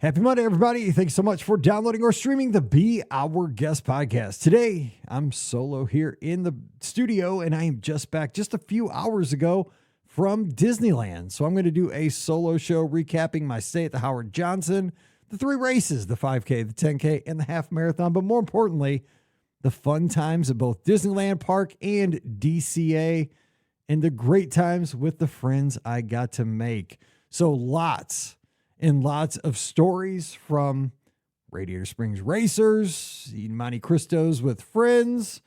Happy Monday, everybody. Thanks so much for downloading or streaming the Be Our Guest podcast. Today, I'm solo here in the studio, and I am just back just a few hours ago from Disneyland. So I'm going to do a solo show recapping my stay at the Howard Johnson, the three races, the 5K, the 10K, and the half marathon. But more importantly, the fun times at both Disneyland Park and DCA, and the great times with the friends I got to make. So lots and lots of stories from Radiator Springs Racers, eating Monte Cristos with friends,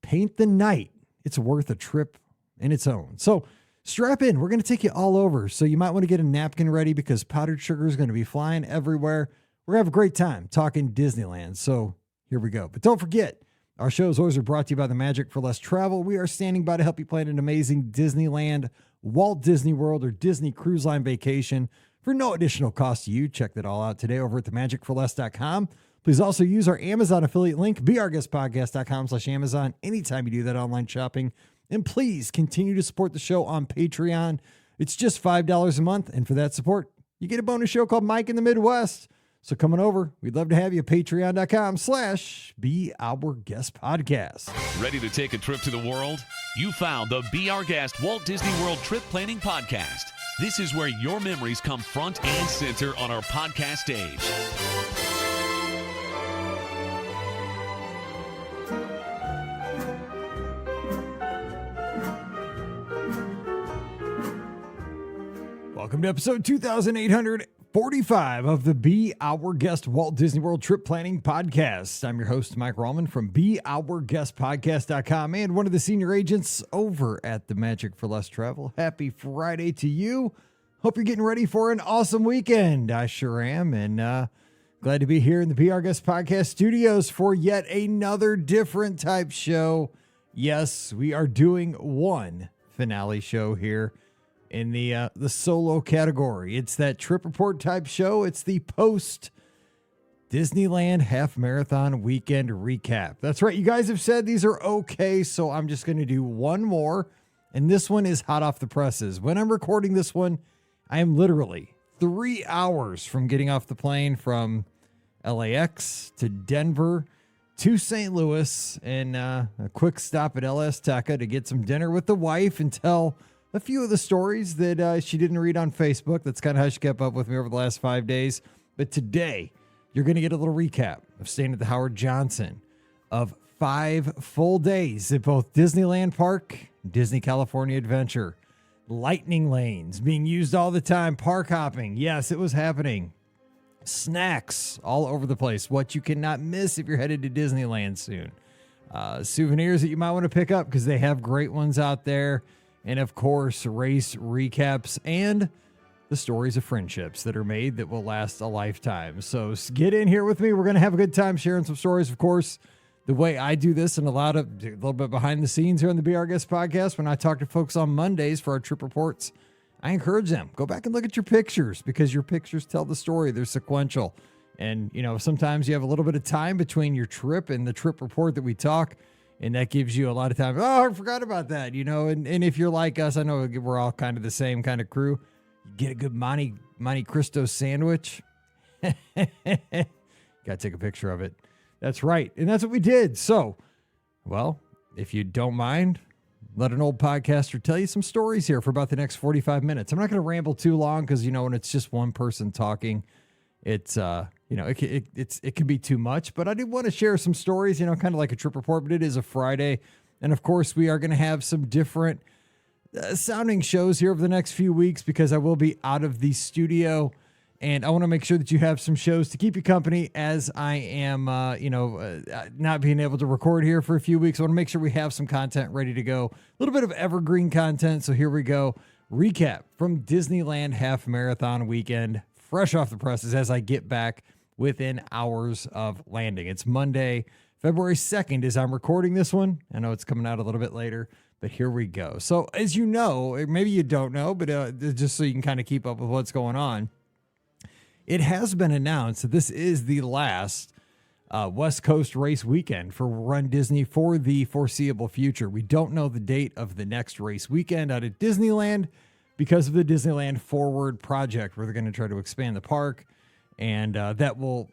paint the night. It's worth a trip in its own. So strap in. We're going to take you all over. So you might want to get a napkin ready because powdered sugar is going to be flying everywhere. We're going to have a great time talking Disneyland. So here we go. But don't forget, our shows always are brought to you by the Magic for Less Travel. We are standing by to help you plan an amazing Disneyland, Walt Disney World, or Disney Cruise Line vacation for no additional cost to you. Check that all out today over at themagicforless.com. Please also use our Amazon affiliate link, beourguestpodcast.com/Amazon, anytime you do that online shopping. And please continue to support the show on Patreon. It's just $5 a month. And for that support, you get a bonus show called Mike in the Midwest. So coming over, we'd love to have you. Patreon.com/beourguestpodcast. Ready to take a trip to the world? You found the Be Our Guest Walt Disney World Trip Planning Podcast. This is where your memories come front and center on our podcast stage. Welcome to episode 2845 of the Be Our Guest Walt Disney World Trip Planning Podcast. I'm your host, Mike Rallman from beourguestpodcast.com and one of the senior agents over at the Magic for Less Travel. Happy Friday to you. Hope you're getting ready for an awesome weekend. I sure am. And glad to be here in the Be Our Guest Podcast studios for yet another different type show. Yes, we are doing one finale show here in the solo category. It's that trip report type show. It's the post Disneyland half marathon weekend recap. That's right. You guys have said these are okay. So I'm just going to do one more. And this one is hot off the presses. When I'm recording this one, I am literally 3 hours from getting off the plane from LAX to Denver to St. Louis, and a quick stop at LS Teca to get some dinner with the wife and tell a few of the stories that she didn't read on Facebook. That's kind of how she kept up with me over the last 5 days. But today, you're going to get a little recap of staying at the Howard Johnson, of 5 full days at both Disneyland Park, Disney California Adventure, lightning lanes being used all the time, park hopping. Yes, it was happening. Snacks all over the place. What you cannot miss if you're headed to Disneyland soon. Souvenirs that you might want to pick up because they have great ones out there. And of course, race recaps and the stories of friendships that are made that will last a lifetime. So get in here with me. We're going to have a good time sharing some stories. Of course, the way I do this and a little bit behind the scenes here on the Be Our Guest podcast, when I talk to folks on Mondays for our trip reports, I encourage them, go back and look at your pictures because your pictures tell the story. They're sequential. And, you know, sometimes you have a little bit of time between your trip and the trip report that we talk. And that gives you a lot of time. Oh, I forgot about that, you know. And if you're like us, I know we're all kind of the same kind of crew. You get a good Monte Cristo sandwich. Got to take a picture of it. That's right. And that's what we did. So, well, if you don't mind, let an old podcaster tell you some stories here for about the next 45 minutes. I'm not going to ramble too long because, you know, when it's just one person talking, it's, you know, it can be too much, but I did want to share some stories, you know, kind of like a trip report, but it is a Friday. And of course, we are going to have some different sounding shows here over the next few weeks because I will be out of the studio. And I want to make sure that you have some shows to keep you company as I am, not being able to record here for a few weeks. I want to make sure we have some content ready to go. A little bit of evergreen content. So here we go. Recap from Disneyland half marathon weekend, fresh off the presses as I get back within hours of landing. It's Monday, February 2nd as I'm recording this one. I know it's coming out a little bit later, but here we go. So as you know, maybe you don't know, but just so you can kind of keep up with what's going on, it has been announced that this is the last West Coast race weekend for Run Disney for the foreseeable future. We don't know the date of the next race weekend out at Disneyland because of the Disneyland Forward project, where they're going to try to expand the park And that will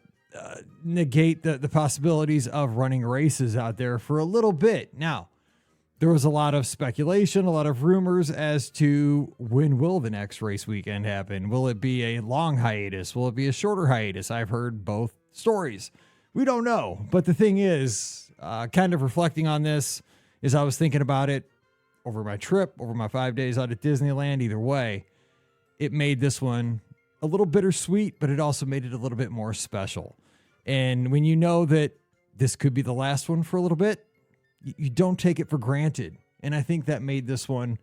negate the possibilities of running races out there for a little bit. Now, there was a lot of speculation, a lot of rumors as to when will the next race weekend happen. Will it be a long hiatus? Will it be a shorter hiatus? I've heard both stories. We don't know. But the thing is, kind of reflecting on this, as I was thinking about it over my trip, over my 5 days out at Disneyland, either way, it made this one a little bittersweet, but it also made it a little bit more special. And when you know that this could be the last one for a little bit, you don't take it for granted. And I think that made this one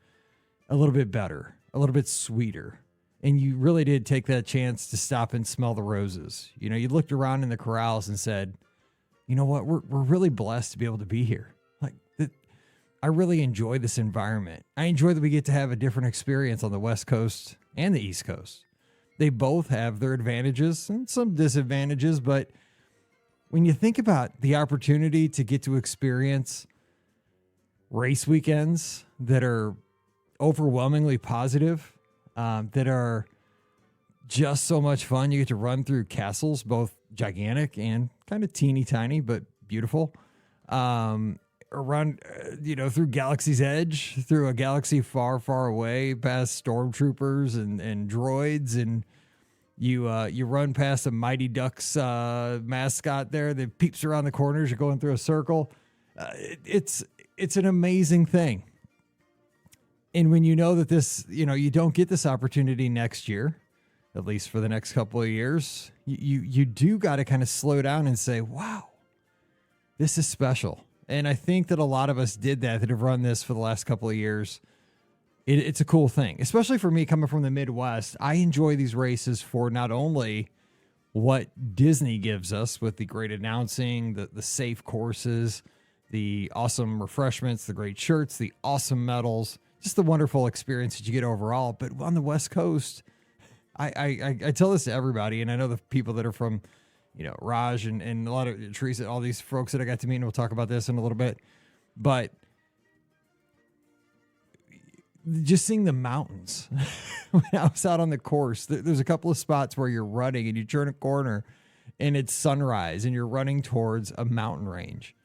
a little bit better, a little bit sweeter. And you really did take that chance to stop and smell the roses. You know, you looked around in the corrals and said, you know what, we're really blessed to be able to be here. Like, I really enjoy this environment. I enjoy that we get to have a different experience on the West Coast and the East Coast. They both have their advantages and some disadvantages, but when you think about the opportunity to get to experience race weekends that are overwhelmingly positive, that are just so much fun. You get to run through castles, both gigantic and kind of teeny tiny, but beautiful. Run, through Galaxy's Edge, through a galaxy far, far away, past stormtroopers and droids, and you run past a Mighty Ducks mascot there that peeps around the corners. You're going through a circle. It's an amazing thing. And when you know that this, you don't get this opportunity next year, at least for the next couple of years, you do got to kind of slow down and say, wow, this is special. And I think that a lot of us did that have run this for the last couple of years. It's a cool thing, especially for me coming from the Midwest. I enjoy these races for not only what Disney gives us with the great announcing, the safe courses, the awesome refreshments, the great shirts, the awesome medals, just the wonderful experience that you get overall. But on the West Coast, I tell this to everybody, and I know the people that are from, Raj and a lot of Teresa, all these folks that I got to meet, and we'll talk about this in a little bit. But just seeing the mountains when I was out on the course, there's a couple of spots where you're running and you turn a corner and it's sunrise and you're running towards a mountain range.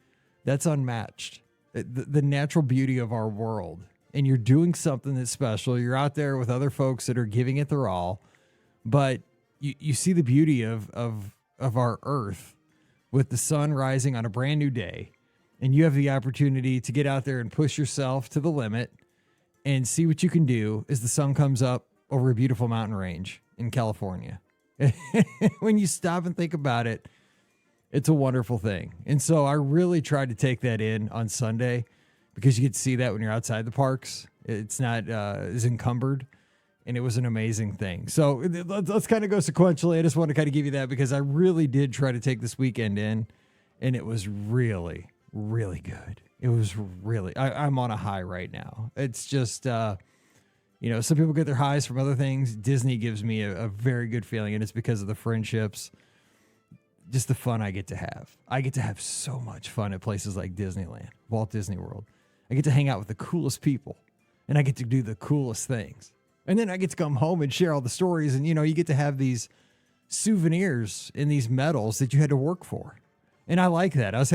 That's unmatched. The natural beauty of our world. And you're doing something that's special. You're out there with other folks that are giving it their all, but you see the beauty of our earth with the sun rising on a brand new day. And you have the opportunity to get out there and push yourself to the limit and see what you can do as the sun comes up over a beautiful mountain range in California. When you stop and think about it, it's a wonderful thing. And so I really tried to take that in on Sunday because you get to see that when you're outside the parks. It's not as encumbered, and it was an amazing thing. So let's kind of go sequentially. I just want to kind of give you that because I really did try to take this weekend in, and it was really, really good. It was really, I'm on a high right now. It's just, some people get their highs from other things. Disney gives me a very good feeling, and it's because of the friendships, just the fun I get to have. I get to have so much fun at places like Disneyland, Walt Disney World. I get to hang out with the coolest people, and I get to do the coolest things. And then I get to come home and share all the stories, and, you get to have these souvenirs and these medals that you had to work for. And I like that. I'll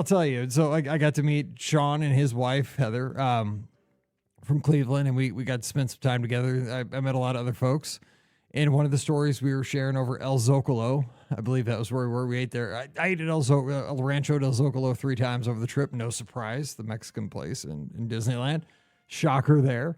tell you. So I got to meet Sean and his wife, Heather, from Cleveland, and we got to spend some time together. I met a lot of other folks. And one of the stories we were sharing over El Zocalo, I believe that was where we were. We ate there. I ate at El Rancho del Zocalo 3 times over the trip. No surprise, the Mexican place in Disneyland. Shocker there.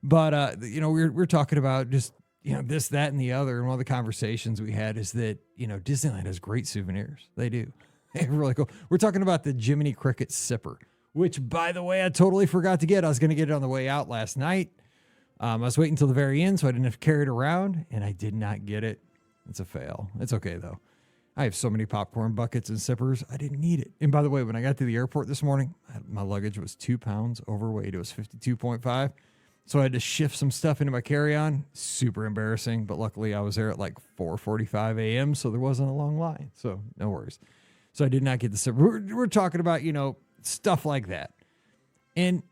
But, we're talking about just, this, that, and the other. And one of the conversations we had is that, Disneyland has great souvenirs. They do. They're really cool. We're talking about the Jiminy Cricket Sipper, which, by the way, I totally forgot to get. I was going to get it on the way out last night. I was waiting until the very end, so I didn't have to carry it around, and I did not get it. It's a fail. It's okay, though. I have so many popcorn buckets and sippers. I didn't need it. And by the way, when I got to the airport this morning, my luggage was 2 pounds overweight. It was 52.5. So I had to shift some stuff into my carry-on. Super embarrassing, but luckily I was there at like 4:45 a.m., so there wasn't a long line. So no worries. So I did not get the sipper. We're talking about, stuff like that. And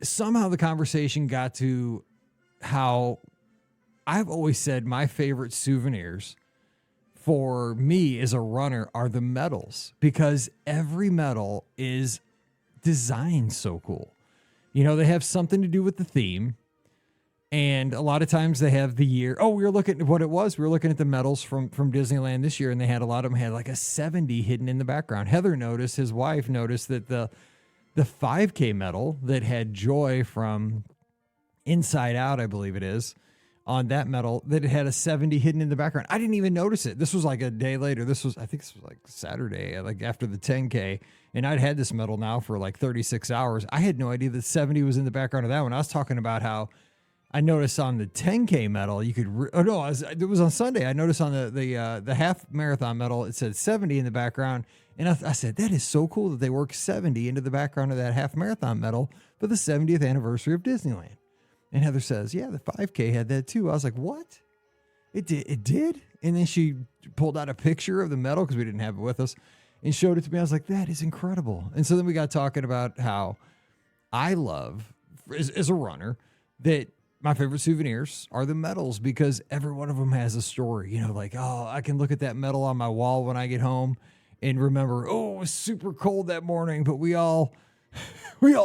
somehow the conversation got to how I've always said my favorite souvenirs for me as a runner are the medals, because every medal is designed so cool. You know, they have something to do with the theme. And a lot of times they have the year. Oh, we were looking at what it was. We were looking at the medals from Disneyland this year, and they had a lot of them had like a 70 hidden in the background. Heather noticed, his wife noticed that the 5K medal that had Joy from Inside Out, I believe it is, on that medal, that it had a 70 hidden in the background. I didn't even notice it. This was like a day later. I think this was like Saturday, like after the 10K. And I'd had this medal now for like 36 hours. I had no idea that 70 was in the background of that one. I was talking about how I noticed on the 10K medal, you could, it was on Sunday. I noticed on the half marathon medal, it said 70 in the background. And I said, that is so cool that they worked 70 into the background of that half marathon medal for the 70th anniversary of Disneyland. And Heather says, yeah, the 5K had that too. I was like, what? It did? And then she pulled out a picture of the medal, because we didn't have it with us, and showed it to me. I was like, that is incredible. And so then we got talking about how I love, as a runner, that my favorite souvenirs are the medals, because every one of them has a story. You know, like, oh, I can look at that medal on my wall when I get home and remember, oh, it was super cold that morning, but we all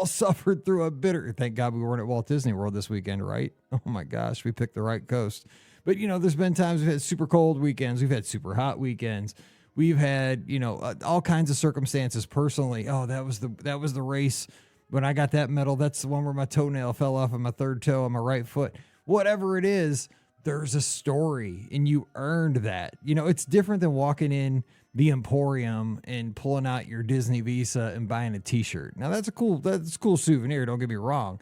suffered through a bitter. Thank God we weren't at Walt Disney World this weekend, right? Oh my gosh, we picked the right coast. But, you know, there's been times we've had super cold weekends. We've had super hot weekends. We've had, you know, all kinds of circumstances personally. Oh, that was the race. When I got that medal, that's the one where my toenail fell off of my third toe on my right foot. Whatever it is, there's a story, and you earned that. You know, it's different than walking in the Emporium and pulling out your Disney Visa and buying a t-shirt. Now that's a cool souvenir. Don't get me wrong.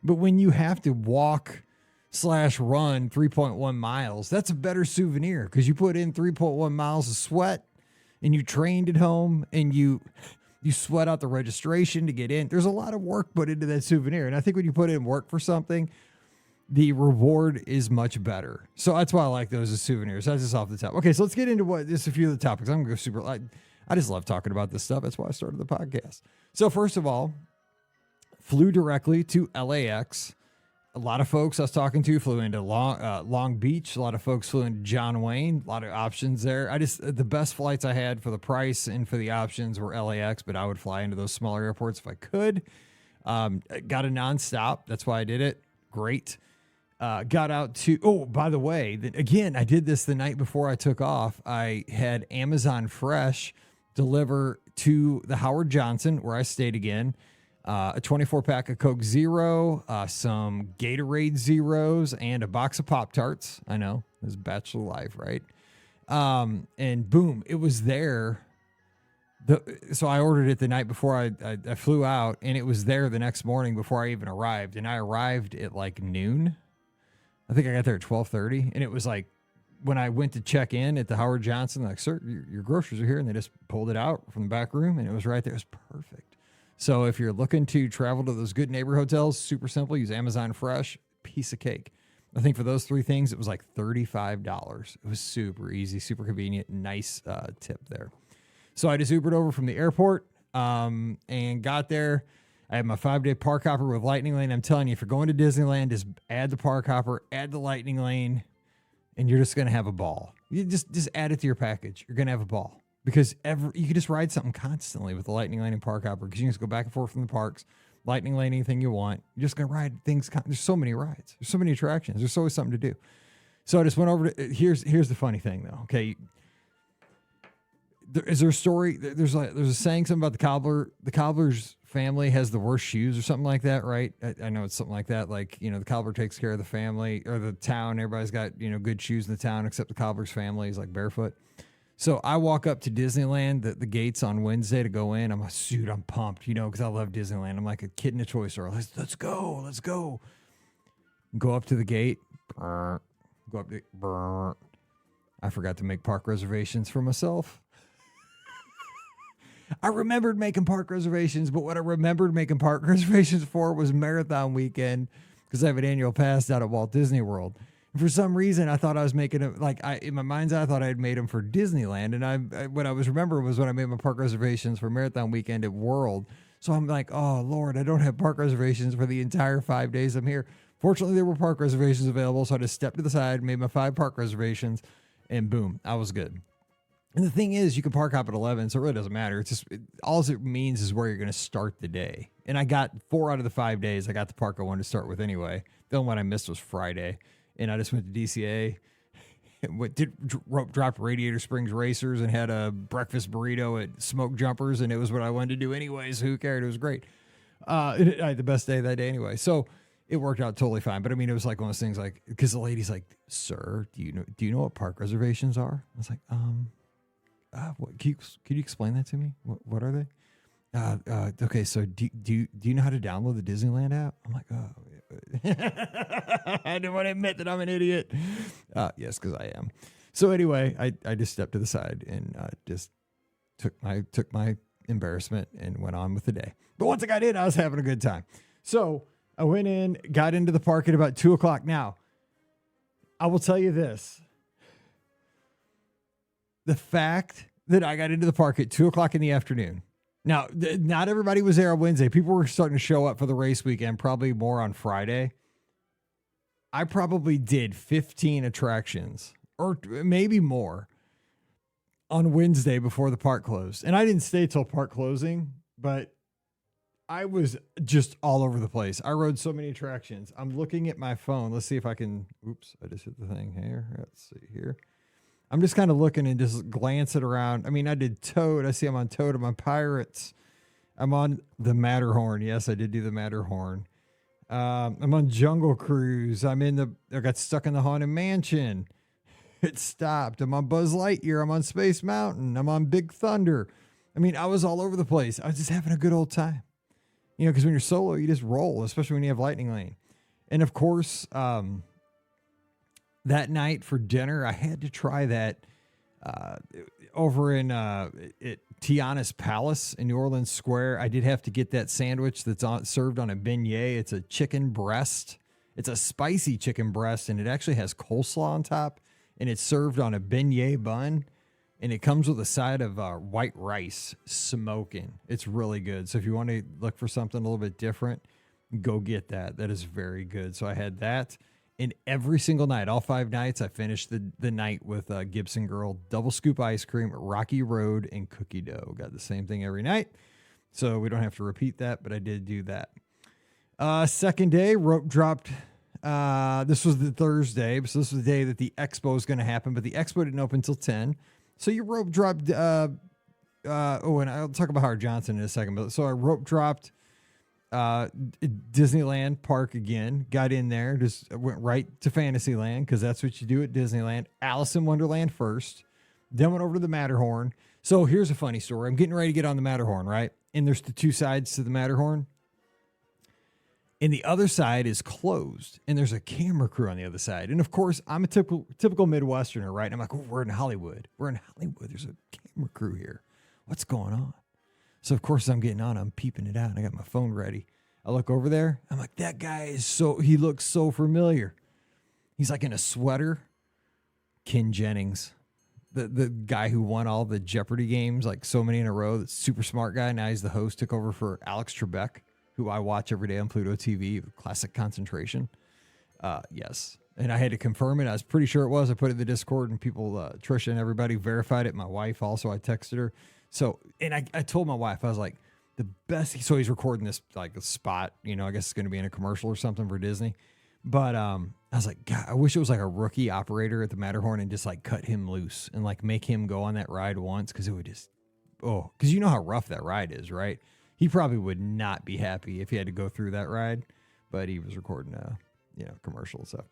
But when you have to walk / run 3.1 miles, that's a better souvenir, because you put in 3.1 miles of sweat, and you trained at home, and you sweat out the registration to get in. There's a lot of work put into that souvenir. And I think when you put in work for something, the reward is much better. So that's why I like those as souvenirs. That's just off the top. Okay, so let's get into just a few of the topics. I'm going to go super. I just love talking about this stuff. That's why I started the podcast. So first of all, flew directly to LAX. A lot of folks I was talking to flew into Long Beach. A lot of folks flew into John Wayne. A lot of options there. The best flights I had for the price and for the options were LAX, but I would fly into those smaller airports if I could. Got a nonstop. That's why I did it. Great. Got out to, oh, by the way, again, I did this the night before I took off. I had Amazon Fresh deliver to the Howard Johnson, where I stayed again, a 24-pack of Coke Zero, some Gatorade Zeros, and a box of Pop-Tarts. I know, this is Bachelor Life, right? And boom, it was there. So I ordered it the night before I flew out, and it was there the next morning before I even arrived. And I arrived at like noon. I think I got there at 12:30, and it was like when I went to check in at the Howard Johnson, like, sir, your groceries are here, and they just pulled it out from the back room, and it was right there. It was perfect. So if you're looking to travel to those good neighbor hotels, super simple. Use Amazon Fresh, piece of cake. I think for those three things, it was like $35. It was super easy, super convenient, nice tip there. So I just Ubered over from the airport and got there. I had my 5-day park hopper with Lightning Lane. I'm telling you, if you're going to Disneyland, just add the park hopper, add the Lightning Lane, and you're just going to have a ball. You just add it to your package. You're going to have a ball, because you can just ride something constantly with the Lightning Lane and park hopper, because you can just go back and forth from the parks, Lightning Lane, anything you want. You're just going to ride things. There's so many rides. There's so many attractions. There's always something to do. So I just went over to, here's the funny thing though. Okay. Is there a story? There's a saying something about the cobbler. The cobbler's family has the worst shoes or something like that, right? I know it's something like that. Like, you know, the cobbler takes care of the family or the town. Everybody's got, you know, good shoes in the town, except the cobbler's family is like barefoot. So I walk up to Disneyland, the gates on Wednesday to go in. I'm pumped, you know, because I love Disneyland. I'm like a kid in a toy store. Let's go. Go up to the gate. I forgot to make park reservations for myself. I remembered making park reservations, but what I remembered making park reservations for was marathon weekend, because I have an annual pass out at Walt Disney World. And for some reason, I thought I was making it, in my mind's eye, I thought I had made them for Disneyland. And what I was remembering was when I made my park reservations for marathon weekend at World. So I'm like, oh, Lord, I don't have park reservations for the entire 5 days I'm here. Fortunately, there were park reservations available, so I just stepped to the side, made my 5 park reservations, and boom, I was good. And the thing is, you can park hop at 11, so it really doesn't matter. It's just, all it means is where you're going to start the day. And I got 4 out of the 5 days, I got the park I wanted to start with anyway. The only one I missed was Friday. And I just went to DCA, dropped Radiator Springs Racers, and had a breakfast burrito at Smoke Jumpers, and it was what I wanted to do anyway, so who cared? It was great. I had the best day that day anyway. So it worked out totally fine. But I mean, it was like one of those things, like, because the lady's like, "Sir, do you know what park reservations are?" I was like, what, can you explain that to me? What are they? Okay, so do you know how to download the Disneyland app? I'm like, I didn't want to admit that I'm an idiot. Yes, because I am. So anyway, I just stepped to the side and just took my embarrassment and went on with the day. But once I got in, I was having a good time. So I went in, got into the park at about 2:00. Now, I will tell you this. The fact that I got into the park at 2:00 in the afternoon. Now, not everybody was there on Wednesday. People were starting to show up for the race weekend, probably more on Friday. I probably did 15 attractions or maybe more on Wednesday before the park closed. And I didn't stay till park closing, but I was just all over the place. I rode so many attractions. I'm looking at my phone. Let's see if I can. Oops, I just hit the thing here. Let's see here. I'm just kind of looking and just glancing around. I mean, I did Toad. I see I'm on Toad. I'm on Pirates. I'm on the Matterhorn. Yes, I did do the Matterhorn. I'm on Jungle Cruise. I got stuck in the Haunted Mansion. It stopped. I'm on Buzz Lightyear. I'm on Space Mountain. I'm on Big Thunder. I mean, I was all over the place. I was just having a good old time. You know, because when you're solo, you just roll, especially when you have Lightning Lane. And of course, that night for dinner, I had to try that over in at Tiana's Palace in New Orleans Square. I did have to get that sandwich that's served on a beignet. It's a chicken breast. It's a spicy chicken breast, and it actually has coleslaw on top, and it's served on a beignet bun, and it comes with a side of white rice smoking. It's really good. So if you want to look for something a little bit different, go get that. That is very good. So I had that. And every single night, all 5 nights, I finished the night with Gibson Girl double scoop ice cream, Rocky Road, and cookie dough. Got the same thing every night. So we don't have to repeat that, but I did do that. Second day, rope dropped. This was the Thursday. So this was the day that the expo was going to happen, but the expo didn't open until 10. So your rope dropped. And I'll talk about Howard Johnson in a second. But so I rope dropped Disneyland Park again. Got in there, just went right to Fantasyland because that's what you do at Disneyland. Alice in Wonderland first, then went over to the Matterhorn. So here's a funny story. I'm getting ready to get on the Matterhorn, right? And there's the 2 sides to the Matterhorn. And the other side is closed, and there's a camera crew on the other side. And of course, I'm a typical Midwesterner, right? And I'm like, oh, we're in Hollywood. There's a camera crew here. What's going on? So of course, I'm getting on. I'm peeping it out. I got my phone ready. I look over there. I'm like, that guy he looks so familiar. He's like in a sweater. Ken Jennings, the guy who won all the Jeopardy games, like so many in a row. That's super smart guy. Now he's the host. Took over for Alex Trebek, who I watch every day on Pluto TV, Classic Concentration. Yes. And I had to confirm it. I was pretty sure it was. I put it in the Discord, and people, Trisha and everybody verified it. My wife also, I texted her. So, and I told my wife, I was like, the best. So he's recording this like a spot, I guess it's going to be in a commercial or something for Disney. But I was like, God, I wish it was like a rookie operator at the Matterhorn and just like cut him loose and like make him go on that ride once. Cause it would just, cause you know how rough that ride is, right? He probably would not be happy if he had to go through that ride, but he was recording commercial and stuff.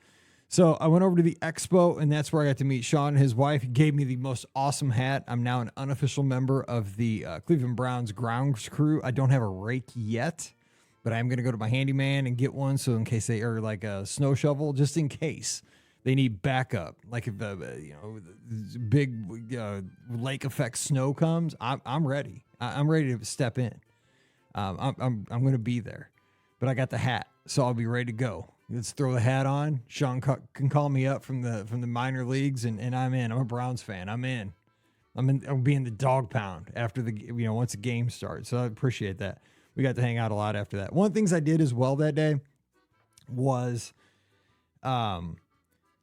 So I went over to the expo, and that's where I got to meet Sean and his wife. He gave me the most awesome hat. I'm now an unofficial member of the Cleveland Browns grounds crew. I don't have a rake yet, but I'm going to go to my handyman and get one. So in case they are like a snow shovel, just in case they need backup, like if big lake effect snow comes, I'm ready. I'm ready to step in. I'm going to be there, but I got the hat, so I'll be ready to go. Let's throw the hat on. Sean can call me up from the minor leagues, and I'm in. I'm a Browns fan. I'm in. I'll be in the dog pound after once the game starts. So I appreciate that. We got to hang out a lot after that. One of the things I did as well that day, was I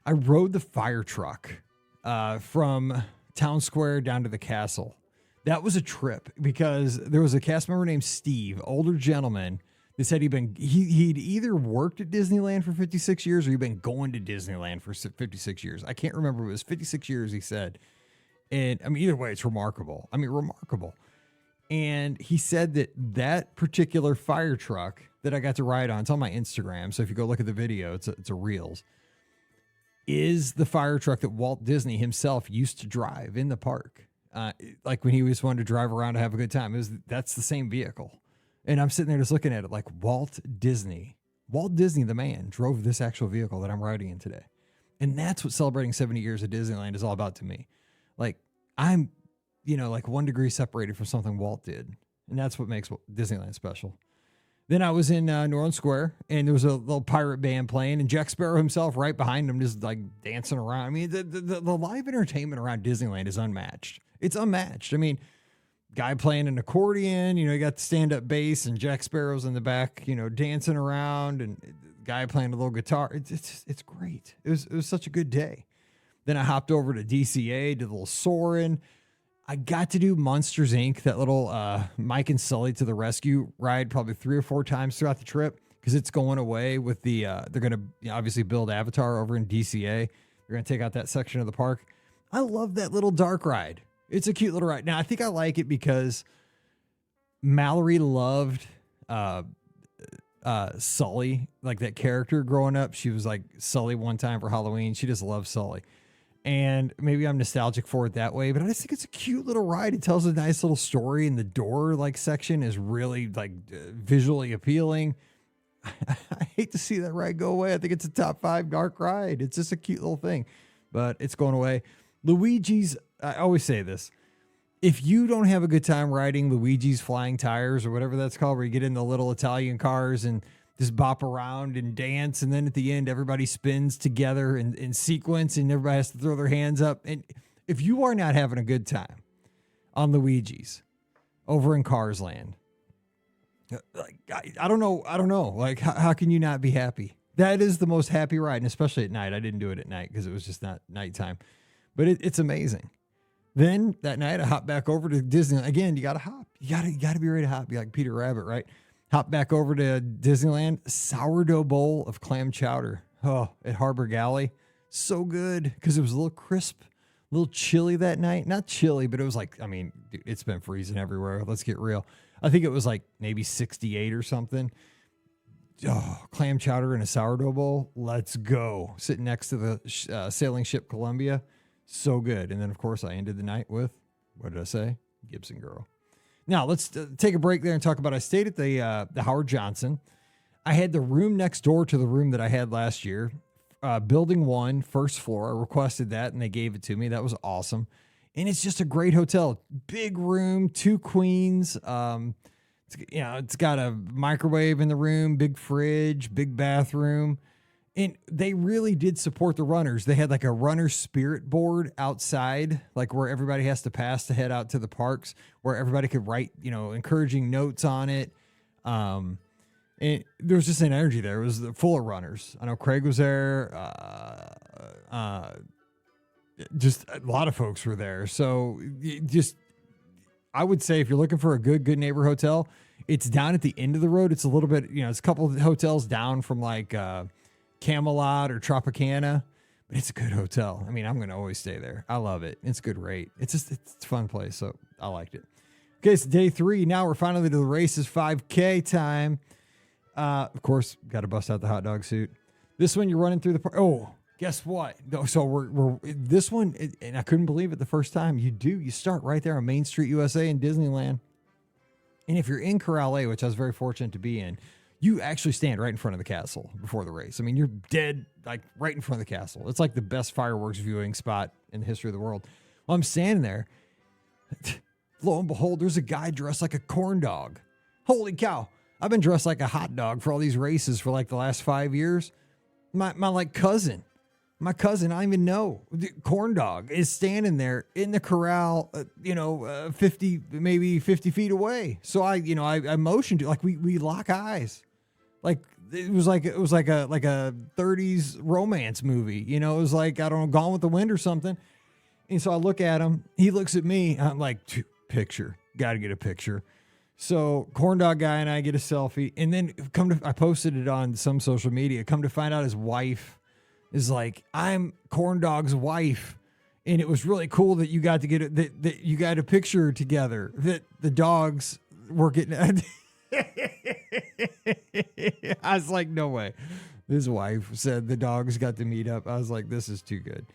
rode the fire truck from Town Square down to the castle. That was a trip because there was a cast member named Steve, older gentleman, that said he'd either worked at Disneyland for 56 years or he'd been going to Disneyland for 56 years. I can't remember. It was 56 years, he said. And I mean, either way, it's remarkable. Remarkable. And he said that particular fire truck that I got to ride on, it's on my Instagram. So if you go look at the video, it's a Reels, is the fire truck that Walt Disney himself used to drive in the park. Like when he just wanted to drive around to have a good time. That's the same vehicle. And I'm sitting there just looking at it like Walt Disney, the man, drove this actual vehicle that I'm riding in today. And that's what celebrating 70 years of Disneyland is all about to me. Like I'm, like 1 degree separated from something Walt did. And that's what makes Disneyland special. Then I was in New Orleans Square, and there was a little pirate band playing, and Jack Sparrow himself right behind him just like dancing around. I mean, the live entertainment around Disneyland is unmatched. It's unmatched. I mean, guy playing an accordion, you got the stand-up bass, and Jack Sparrow's in the back, dancing around, and guy playing a little guitar. It's great. It was such a good day. Then I hopped over to DCA, did a little soaring. I got to do Monsters, Inc., that little Mike and Sully to the Rescue ride probably 3 or 4 times throughout the trip because it's going away with the, they're going to obviously build Avatar over in DCA. They're going to take out that section of the park. I love that little dark ride. It's a cute little ride. Now, I think I like it because Mallory loved Sully, like that character growing up. She was like Sully one time for Halloween. She just loves Sully. And maybe I'm nostalgic for it that way, but I just think it's a cute little ride. It tells a nice little story, and the door section is really visually appealing. I hate to see that ride go away. I think it's a top 5 dark ride. It's just a cute little thing, but it's going away. Luigi's, I always say this. If you don't have a good time riding Luigi's Flying Tires or whatever that's called, where you get in the little Italian cars and just bop around and dance, and then at the end everybody spins together in sequence and everybody has to throw their hands up. And if you are not having a good time on Luigi's over in Cars Land, I don't know. Like, how can you not be happy? That is the most happy ride, and especially at night. I didn't do it at night because it was just not nighttime, but it's amazing. Then that night I hopped back over to Disney. Again, you got to hop. You got to be ready to hop. Be like Peter Rabbit, right? Hop back over to Disneyland, sourdough bowl of clam chowder. Oh, at Harbor Galley. So good because it was a little crisp, a little chilly that night. Not chilly, but it was dude, it's been freezing everywhere. Let's get real. I think it was maybe 68 or something. Oh, clam chowder in a sourdough bowl. Let's go. Sitting next to the sailing ship Columbia. So good. And then, of course, I ended the night with, what did I say? Gibson Girl. Now, let's take a break there and talk about, I stayed at the Howard Johnson. I had the room next door to the room that I had last year, Building 1, first floor. I requested that, and they gave it to me. That was awesome. And it's just a great hotel. Big room, 2 queens. It's got a microwave in the room, big fridge, big bathroom. And they really did support the runners. They had a runner spirit board outside, where everybody has to pass to head out to the parks, where everybody could write, encouraging notes on it. And there was just an energy there. It was full of runners. I know Craig was there. Just a lot of folks were there. So I would say if you're looking for a good neighbor hotel, it's down at the end of the road. It's a little bit, it's a couple of hotels down from Camelot or Tropicana, but it's a good hotel. I'm going to always stay there. I love it. It's a good rate. It's a fun place. So I liked it. Okay. So day 3. Now we're finally to the races. 5K time. Of course, got to bust out the hot dog suit. This one you're running through the park. Oh, guess what? So we're this one, and I couldn't believe it the first time. You start right there on Main Street, USA in Disneyland. And if you're in Corral A, which I was very fortunate to be in, you actually stand right in front of the castle before the race. You're dead, right in front of the castle. It's the best fireworks viewing spot in the history of the world. Well, I'm standing there. Lo and behold, there's a guy dressed like a corn dog. Holy cow. I've been dressed like a hot dog for all these races for the last 5 years. My cousin, I don't even know, corn dog is standing there in the corral, 50 feet away. So I motioned to, we lock eyes. it was like a 30s romance movie. You know, it was like, I don't know, Gone with the Wind or something. And so I look at him, he looks at me, I'm like, picture, got to get a picture. So corn dog guy and I get a selfie, and then I posted it on some social media. Come to find out, his wife is like, I'm corn dog's wife. And it was really cool that you got to get that you got a picture together, that the dogs were getting. I was like, no way. His wife said the dogs got to meet up. I was like, this is too good.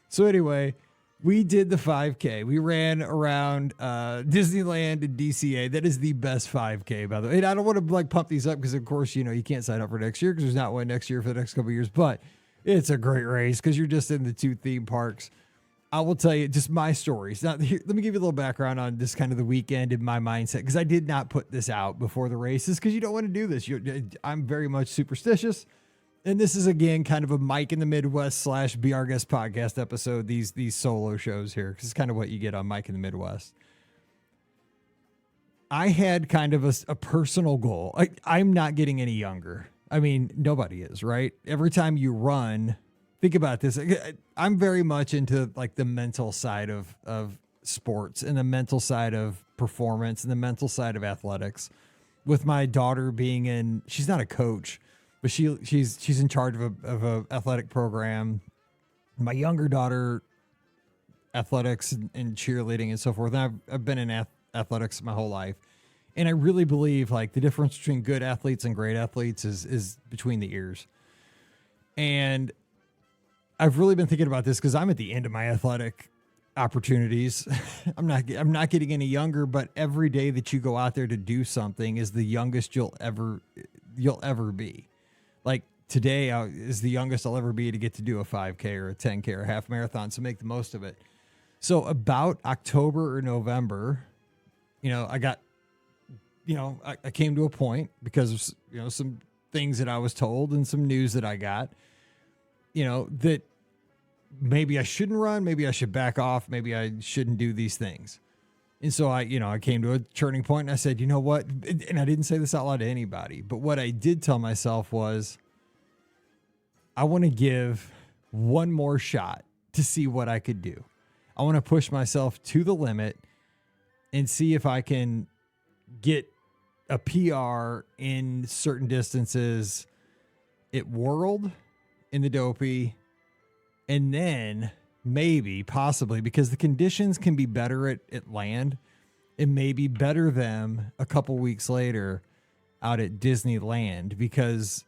So anyway, we did the 5K. We ran around Disneyland and DCA. That is the best 5K, by the way. And I don't want to like pump these up because, of course, you know, you can't sign up for next year because there's not one next year for the next couple of years. But it's a great race because you're just in the 2 theme parks. I will tell you just my stories. Now, here, let me give you a little background on this kind of the weekend and my mindset, because I did not put this out before the races because you don't want to do this. I'm very much superstitious. And this is, again, kind of a Mike in the Midwest / Be Our Guest podcast episode, these solo shows here, because it's kind of what you get on Mike in the Midwest. I had kind of a personal goal. I'm not getting any younger. I mean, nobody is, right? Every time you run, think about this. I'm very much into like the mental side of sports and the mental side of performance and the mental side of athletics. With my daughter being she's not a coach, but she's in charge of a athletic program. My younger daughter, athletics and cheerleading and so forth. And I've been in athletics my whole life. And I really believe like the difference between good athletes and great athletes is between the ears. And I've really been thinking about this because I'm at the end of my athletic opportunities. I'm not getting any younger, but every day that you go out there to do something is the youngest you'll ever be. Like today is the youngest I'll ever be to get to do a 5K or a 10K or a half marathon. So make the most of it. So about October or November, I came to a point because of, some things that I was told and some news that I got, that maybe I shouldn't run, maybe I should back off, maybe I shouldn't do these things. And so I came to a turning point and I said, you know what? And I didn't say this out loud to anybody, but what I did tell myself was I want to give one more shot to see what I could do. I want to push myself to the limit and see if I can get a PR in certain distances at World, in the Dopey, and then maybe, possibly, because the conditions can be better at land, it may be better them a couple weeks later out at Disneyland, because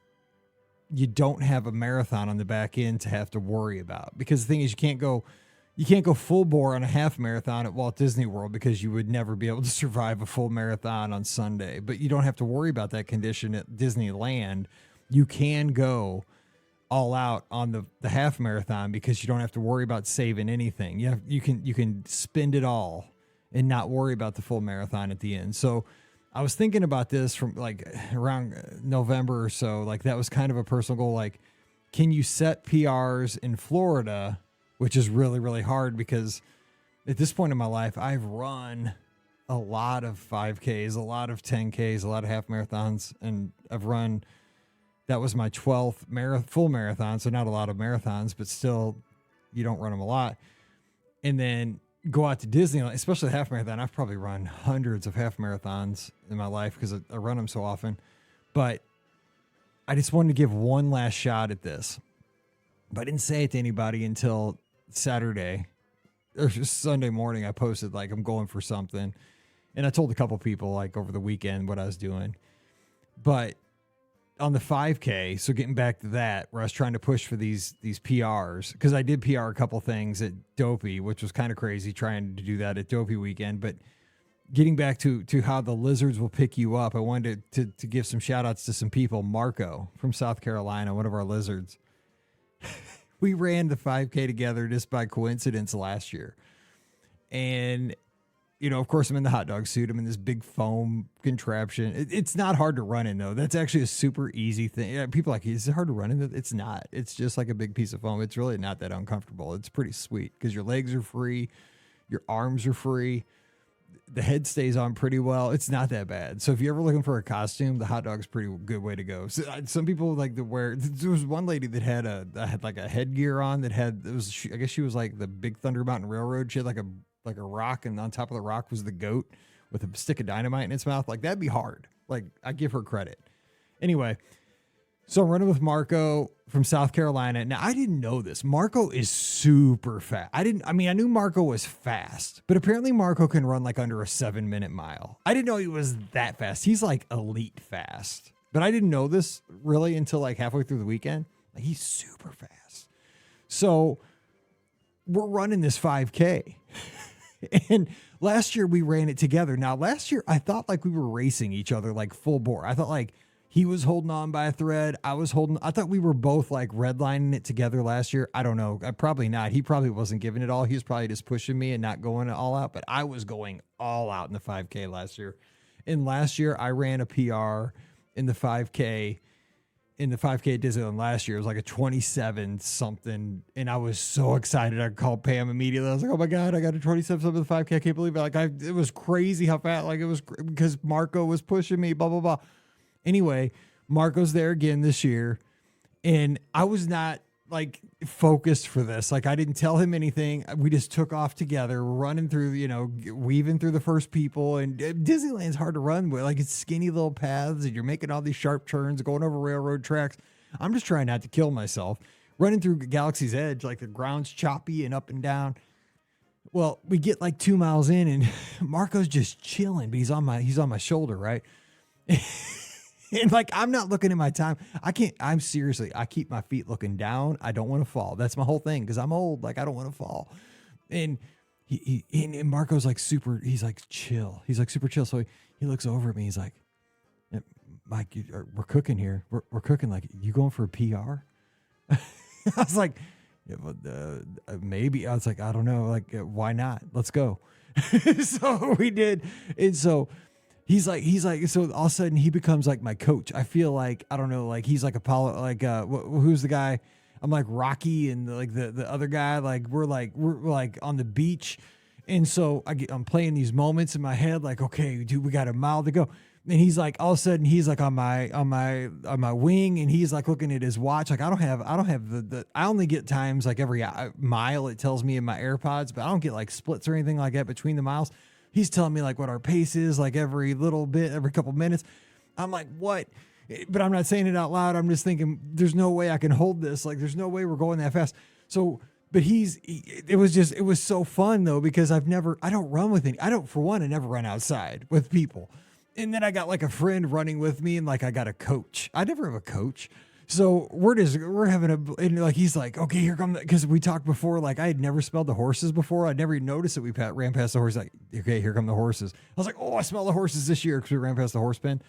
you don't have a marathon on the back end to have to worry about. Because the thing is, you can't go full bore on a half marathon at Walt Disney World because you would never be able to survive a full marathon on Sunday. But you don't have to worry about that condition at Disneyland. You can go all out on the half marathon because you don't have to worry about saving anything. You can spend it all and not worry about the full marathon at the end. So I was thinking about this from like around November or so. Like that was kind of a personal goal. Like, can you set PRs in Florida? Which is really, really hard because at this point in my life, I've run a lot of 5Ks, a lot of 10Ks, a lot of half marathons, and that was my 12th full marathon, so not a lot of marathons, but still, you don't run them a lot. And then go out to Disneyland, especially the half marathon. I've probably run hundreds of half marathons in my life because I run them so often. But I just wanted to give one last shot at this. But I didn't say it to anybody until Saturday or Sunday morning. I posted like I'm going for something, and I told a couple people like over the weekend what I was doing. But on the 5K, so getting back to that, where I was trying to push for these PRs, because I did PR a couple things at Dopey, which was kind of crazy trying to do that at Dopey weekend. But getting back to how the lizards will pick you up, I wanted to give some shout outs to some people. Marco from South Carolina, one of our lizards. We ran the 5K together just by coincidence last year. And, of course, I'm in the hot dog suit. I'm in this big foam contraption. It's not hard to run in, though. That's actually a super easy thing. Yeah, people are like, is it hard to run in? It's not. It's just like a big piece of foam. It's really not that uncomfortable. It's pretty sweet because your legs are free. Your arms are free. the head stays on pretty well. It's not that bad. So if you're ever looking for a costume, the hot dog's pretty good way to go. So, some people like to wear. There was one lady that had like a headgear on that had. I guess she was like the Big Thunder Mountain Railroad. She had like a rock, and on top of the rock was the goat with a stick of dynamite in its mouth. Like that'd be hard. Like I give her credit. Anyway. So I'm running with Marco from South Carolina. Now, I didn't know this. Marco is super fast. I knew Marco was fast, but apparently Marco can run like under a 7-minute mile. I didn't know he was that fast. He's like elite fast, but I didn't know this really until like halfway through the weekend. Like he's super fast. So we're running this 5K. And last year we ran it together. Now, last year I thought like we were racing each other like full bore. I thought like, he was holding on by a thread. I thought we were both like redlining it together last year. I don't know. Probably not. He probably wasn't giving it all. He was probably just pushing me and not going all out. But I was going all out in the 5K last year. And last year I ran a PR in the 5K at Disneyland last year. It was like a 27 something. And I was so excited. I called Pam immediately. I was like, oh my God, I got a 27 something in the 5K. I can't believe it. It was crazy how fast, like it was because Marco was pushing me, blah, blah, blah. Anyway, Marco's there again this year, and I was not like focused for this. Like I didn't tell him anything. We just took off together, running through, weaving through the first people. And Disneyland's hard to run with. Like it's skinny little paths, and you're making all these sharp turns, going over railroad tracks. I'm just trying not to kill myself. Running through Galaxy's Edge, like the ground's choppy and up and down. Well, we get like 2 miles in, and Marco's just chilling, but he's on my shoulder, right? And like, I'm not looking at my time. I keep my feet looking down. I don't want to fall. That's my whole thing. Because I'm old. Like, I don't want to fall. And and Marco's like he's like chill. He's like super chill. So he looks over at me. He's like, Mike, we're cooking here. We're cooking. Like, you going for a PR? I was like, yeah, maybe. I was like, I don't know. Like, why not? Let's go. So we did. And so He's like, so all of a sudden he becomes like my coach. I feel like, I don't know, like he's like Apollo, like, who's the guy? I'm like Rocky and like the other guy, like we're like on the beach. And so I'm playing these moments in my head, like, okay, dude, we got a mile to go. And he's like, all of a sudden he's like on my wing, and he's like looking at his watch. Like I don't have I only get times like every mile it tells me in my AirPods, but I don't get like splits or anything like that between the miles. He's telling me like what our pace is, like every little bit, every couple minutes. I'm like, what? But I'm not saying it out loud. I'm just thinking, there's no way I can hold this. Like, there's no way we're going that fast. So, but it was so fun though, because I don't run with any. I never run outside with people. And then I got like a friend running with me, and like I got a coach. I never have a coach. So we're having and like, he's like, okay, here come because we talked before, like I had never smelled the horses before. I'd never noticed that we ran past the horses. Like, okay, here come the horses. I was like, oh, I smell the horses this year because we ran past the horse pen.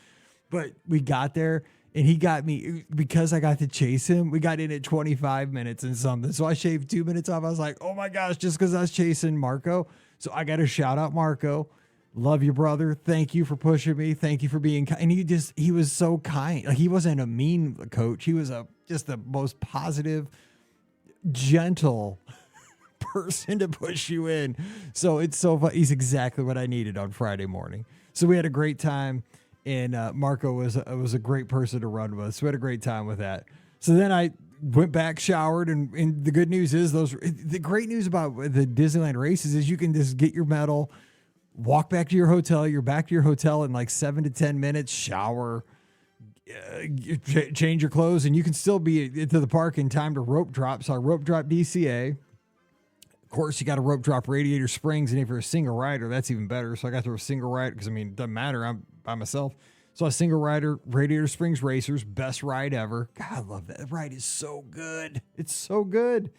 But we got there, and he got me because I got to chase him. We got in at 25 minutes and something. So I shaved 2 minutes off. I was like, oh my gosh, just because I was chasing Marco. So I got to shout out Marco. Love you, brother. Thank you for pushing me. Thank you for being kind. And he was so kind. Like, he wasn't a mean coach. He was just the most positive, gentle person to push you in. So it's so fun. He's exactly what I needed on Friday morning. So we had a great time, and Marco was a great person to run with. So we had a great time with that. So then I went back, showered, and the good news is the great news about the Disneyland races is you can just get your medal, walk back to your hotel. You're back to your hotel in like 7 to 10 minutes, shower, change your clothes, and you can still be into the park in time to rope drop. So I rope drop DCA. Of course, you got to rope drop Radiator Springs, and if you're a single rider, that's even better. So I got to a single rider because, I mean, it doesn't matter. I'm by myself. So a single rider, Radiator Springs Racers, best ride ever. God, I love that. The ride is so good. It's so good.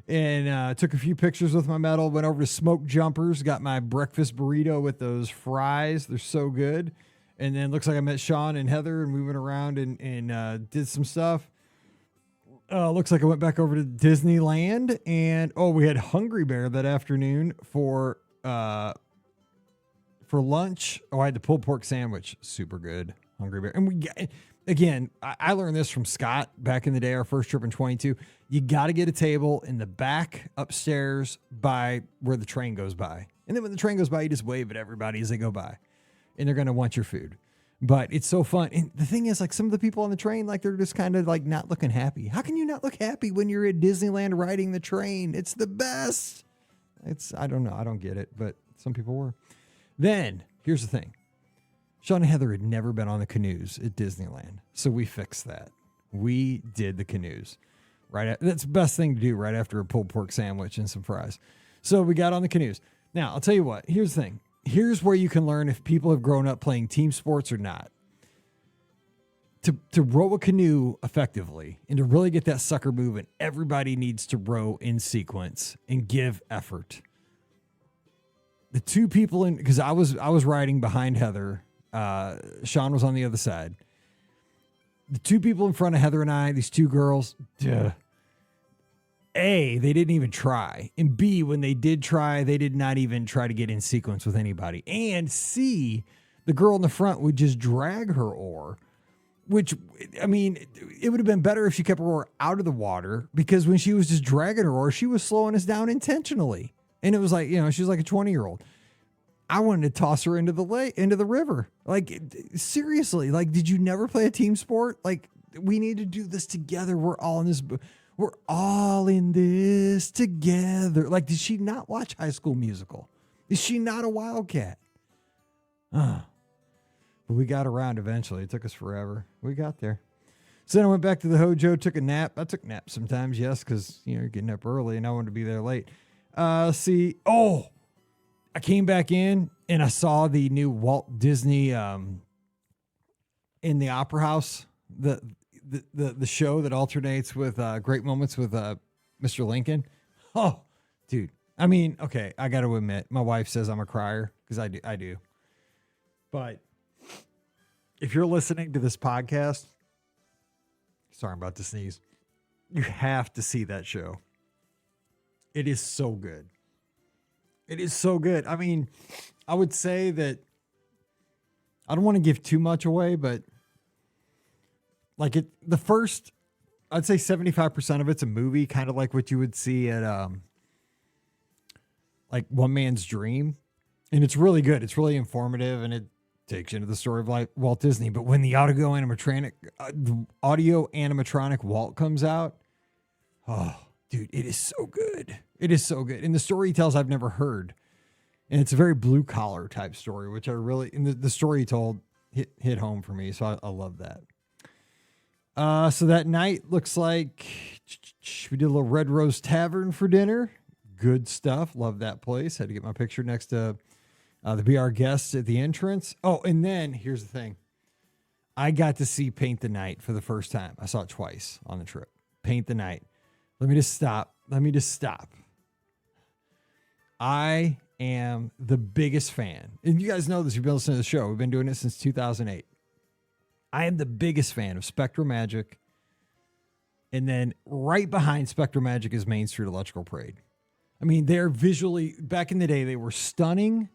And took a few pictures with my medal, went over to Smoke Jumpers, got my breakfast burrito with those fries. They're so good. And then looks like I met Sean and Heather, and we went around and did some stuff. Looks like I went back over to Disneyland, and we had Hungry Bear that afternoon for lunch. I had the pulled pork sandwich, super good. Hungry Bear, and again, I learned this from Scott back in the day, our first trip in 22. You got to get a table in the back upstairs by where the train goes by. And then when the train goes by, you just wave at everybody as they go by. And they're going to want your food. But it's so fun. And the thing is, like, some of the people on the train, like, they're just kind of like not looking happy. How can you not look happy when you're at Disneyland riding the train? It's the best. I don't know. I don't get it, but some people were. Then here's the thing. Sean and Heather had never been on the canoes at Disneyland. So we fixed that. We did the canoes. That's the best thing to do right after a pulled pork sandwich and some fries. So we got on the canoes. Now, I'll tell you what. Here's the thing. Here's where you can learn if people have grown up playing team sports or not. To row a canoe effectively and to really get that sucker moving, everybody needs to row in sequence and give effort. The two people because I was riding behind Heather. Sean was on the other side. The two people in front of Heather and I, these two girls, A, they didn't even try. And B, when they did try, they did not even try to get in sequence with anybody. And C, the girl in the front would just drag her oar, which, I mean, it would have been better if she kept her oar out of the water, because when she was just dragging her oar, she was slowing us down intentionally. And it was like, she was like a 20-year-old. I wanted to toss her into the river. Like, seriously, like, did you never play a team sport? Like, we need to do this together. We're all in this together. Like, did she not watch High School Musical? Is she not a Wildcat? But we got around eventually. It took us forever. We got there. So then I went back to the Hojo, took a nap. I took naps sometimes, yes, because, you're getting up early and I wanted to be there late. I came back in and I saw the new Walt Disney in the Opera House, the show that alternates with Great Moments with Mr. Lincoln. Oh, dude. I mean, okay, I got to admit, my wife says I'm a crier because I do. But if you're listening to this podcast, sorry, I'm about to sneeze. You have to see that show. It is so good. It is so good. I mean, I would say that I don't want to give too much away, but like I'd say 75% of it's a movie, kind of like what you would see at like One Man's Dream. And it's really good. It's really informative, and it takes you into the story of like Walt Disney. But when the audio animatronic Walt comes out, oh, dude, it is so good. It is so good. And the story he tells I've never heard. And it's a very blue collar type story, which I really, and the story he told hit home for me. So I love that. So that night looks like we did a little Red Rose Tavern for dinner. Good stuff. Love that place. Had to get my picture next to the Be Our Guests at the entrance. Oh, and then here's the thing. I got to see Paint the Night for the first time. I saw it twice on the trip. Paint the Night. Let me just stop. I am the biggest fan. And you guys know this. You've been listening to the show. We've been doing it since 2008. I am the biggest fan of Spectrum Magic. And then right behind Spectrum Magic is Main Street Electrical Parade. I mean, they're visually, back in the day, they were stunning.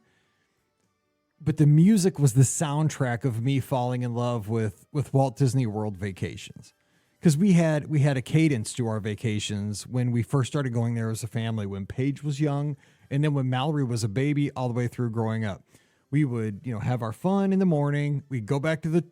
But the music was the soundtrack of me falling in love with Walt Disney World vacations. Because we had a cadence to our vacations when we first started going there as a family, when Paige was young, and then when Mallory was a baby, all the way through growing up. We would, have our fun in the morning. We'd go back to the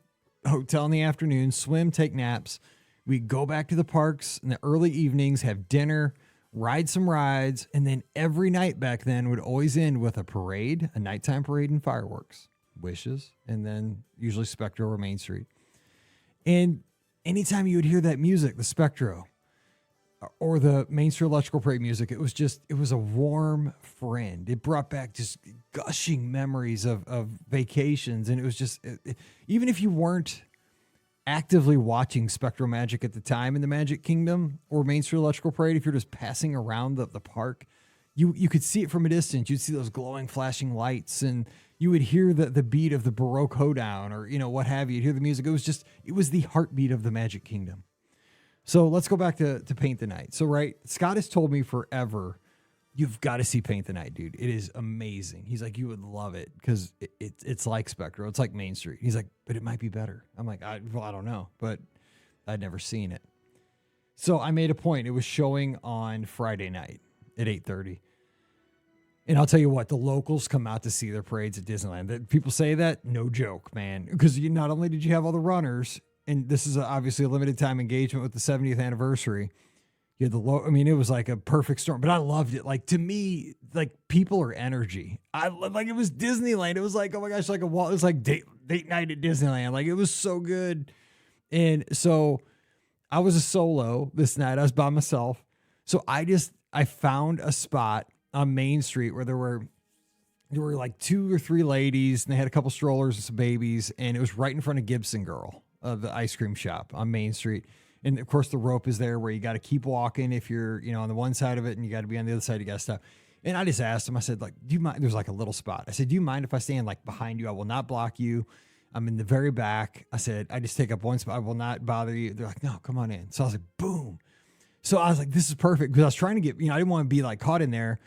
hotel in the afternoon, swim, take naps. We'd go back to the parks in the early evenings, have dinner, ride some rides, and then every night back then would always end with a parade, a nighttime parade and fireworks, Wishes, and then usually Spectro or Main Street. And anytime you would hear that music, the Spectro or the Main Street Electrical Parade music, it was a warm friend. It brought back just gushing memories of vacations. And it was just, even if you weren't actively watching Spectral Magic at the time in the Magic Kingdom or Main Street Electrical Parade, if you're just passing around the park, you could see it from a distance. You'd see those glowing, flashing lights, and you would hear the beat of the Baroque hoedown or, what have you. You'd hear the music. It was the heartbeat of the Magic Kingdom. So let's go back to Paint the Night. So, right, Scott has told me forever you've got to see Paint the Night, dude. It is amazing. He's like, you would love it because it's like Spectro. It's like Main Street. He's like, but it might be better. I'm like, I don't know, but I'd never seen it. So I made a point. It was showing on Friday night at 8:30. And I'll tell you what, the locals come out to see their parades at Disneyland. People say that, no joke, man. Because not only did you have all the runners, and this is obviously a limited time engagement with the 70th anniversary. You had it was like a perfect storm, but I loved it. Like, to me, like, people are energy. It was Disneyland. It was like, oh my gosh, it was like date night at Disneyland. Like, it was so good. And so I was a solo this night. I was by myself. So I found a spot on Main Street where there were like 2 or 3 ladies, and they had a couple strollers and some babies, and it was right in front of Gibson Girl, the ice cream shop on Main Street. And of course the rope is there where you got to keep walking if you're, on the one side of it, and you got to be on the other side. You got to stop. And I just asked him, I said, like, do you mind? There's like a little spot. I said, do you mind if I stand like behind you? I will not block you. I'm in the very back. I said, I just take up one spot. I will not bother you. They're like, no, come on in. So I was like, boom. So I was like, this is perfect, because I was trying to get, I didn't want to be like caught in there,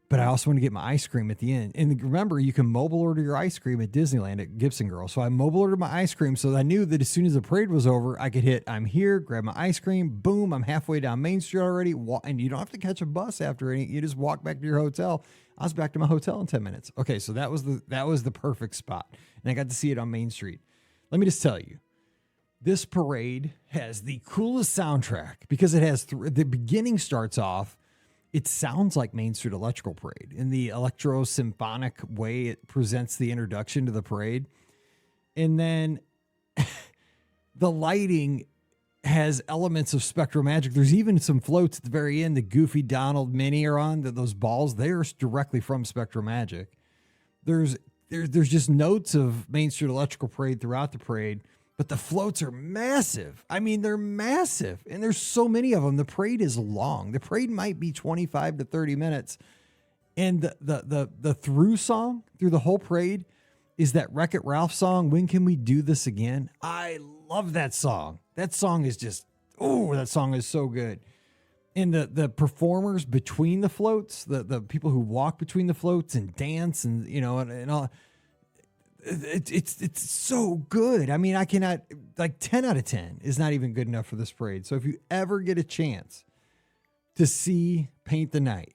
but I also want to get my ice cream at the end. And remember, you can mobile order your ice cream at Disneyland at Gibson Girl. So I mobile ordered my ice cream, so I knew that as soon as the parade was over, I could hit, I'm here, grab my ice cream, boom, I'm halfway down Main Street already. And you don't have to catch a bus after any, you just walk back to your hotel. I was back to my hotel in 10 minutes. Okay, so that was the perfect spot. And I got to see it on Main Street. Let me just tell you, this parade has the coolest soundtrack, because it has the beginning starts off, it sounds like Main Street Electrical Parade in the electro-symphonic way it presents the introduction to the parade. And then the lighting has elements of Spectro Magic. There's even some floats at the very end. The Goofy, Donald, Minnie are on those balls. They're directly from Spectro Magic. There's just notes of Main Street Electrical Parade throughout the parade. But the floats are massive. I mean, they're massive. And there's so many of them. The parade is long. The parade might be 25 to 30 minutes. And the through song through the whole parade is that Wreck-It Ralph song, When Can We Do This Again? I love that song. That song is just, that song is so good. And the performers between the floats, the people who walk between the floats and dance and, and all, it's so good. I mean, I cannot, like, 10 out of 10 is not even good enough for this parade. So if you ever get a chance to see Paint the Night,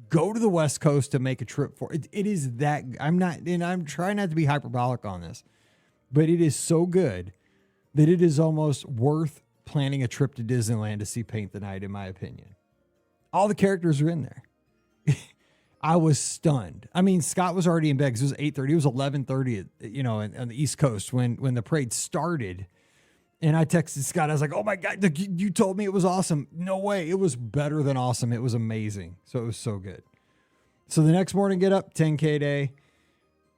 go to the West Coast to make a trip for it. It is that, I'm trying not to be hyperbolic on this, but it is so good that it is almost worth planning a trip to Disneyland to see Paint the Night, in my opinion. All the characters are in there. I was stunned. I mean, Scott was already in bed because it was 8:30. It was 11:30, on the East Coast when the parade started. And I texted Scott. I was like, oh, my God, you told me it was awesome. No way. It was better than awesome. It was amazing. So it was so good. So the next morning, get up, 10K day.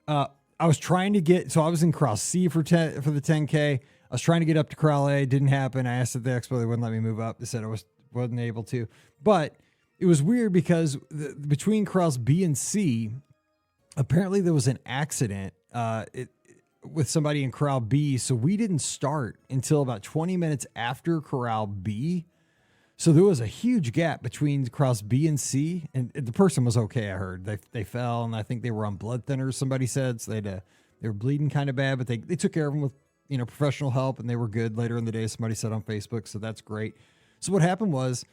I was trying to I was in Corral C for the 10K. I was trying to get up to Corral A. Didn't happen. I asked at the expo. They wouldn't let me move up. They said I wasn't able to. But it was weird because between Corrals B and C, apparently there was an accident with somebody in Corral B. So we didn't start until about 20 minutes after Corral B. So there was a huge gap between Corrals B and C. And the person was okay, I heard. They fell, and I think they were on blood thinners, somebody said. So they were bleeding kind of bad, but they took care of them with professional help, and they were good later in the day, somebody said on Facebook. So that's great. So what happened was,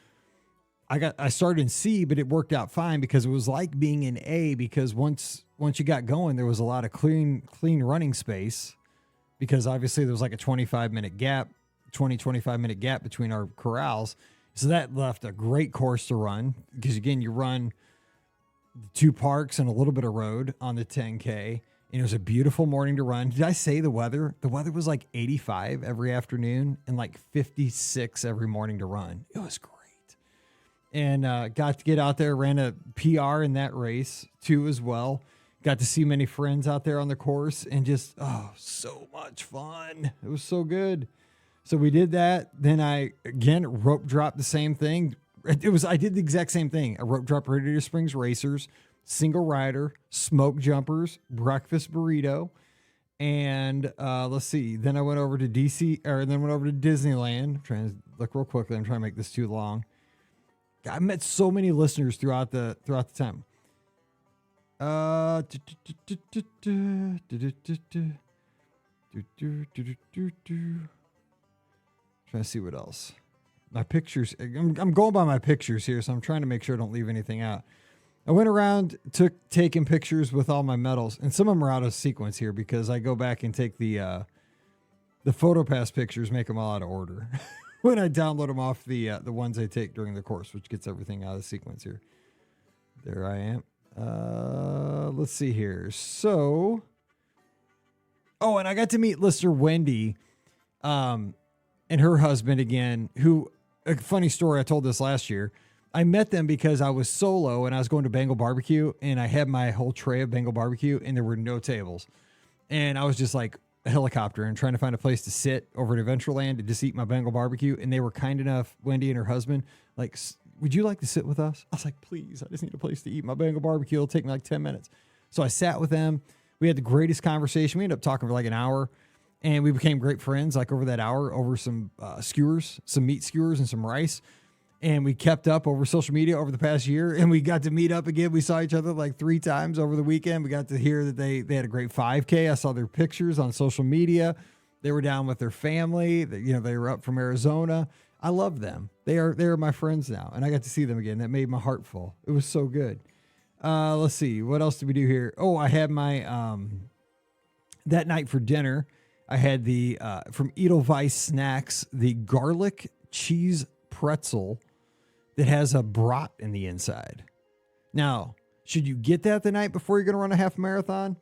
I started in C, but it worked out fine because it was like being in A, because once you got going, there was a lot of clean running space, because obviously there was like a 25 minute gap between our corrals. So that left a great course to run, because again, you run 2 parks and a little bit of road on the 10K, and it was a beautiful morning to run. Did I say the weather? The weather was like 85 every afternoon and like 56 every morning to run. It was great. And got to get out there, ran a PR in that race too as well. Got to see many friends out there on the course, and just, so much fun. It was so good. So we did that. Then I, again, rope dropped the same thing. I did the exact same thing. I rope dropped Radiator Springs Racers, single rider, smoke jumpers, breakfast burrito. And let's see. Then I went over to Disneyland. I'm trying to look real quickly. I'm trying to make this too long. I met so many listeners throughout the time. Trying to see what else. My pictures. I'm going by my pictures here, so I'm trying to make sure I don't leave anything out. I went around, taking pictures with all my medals, and some of them are out of sequence here because I go back and take the PhotoPass pictures, make them all out of order when I download them off the ones I take during the course, which gets everything out of sequence here. There I am. Let's see here. So, and I got to meet listener Wendy, and her husband again, who, a funny story, I told this last year. I met them because I was solo and I was going to Bengal barbecue and I had my whole tray of Bengal barbecue and there were no tables. And I was just like a helicopter and trying to find a place to sit over at Adventureland to just eat my Bengal barbecue. And they were kind enough, Wendy and her husband, like, would you like to sit with us? I was like, please, I just need a place to eat my Bengal barbecue. It'll take me like 10 minutes. So I sat with them. We had the greatest conversation. We ended up talking for like an hour and we became great friends, like over that hour, over some skewers, some meat skewers and some rice. And we kept up over social media over the past year, and we got to meet up again. We saw each other like 3 times over the weekend. We got to hear that they had a great 5K. I saw their pictures on social media. They were down with their family. They were up from Arizona. I love them. They are my friends now, and I got to see them again. That made my heart full. It was so good. Let's see. What else did we do here? Oh, I had my that night for dinner, I had the from Edelweiss Snacks, the garlic cheese pretzel that has a brat in the inside. Now, should you get that the night before you're going to run a half marathon?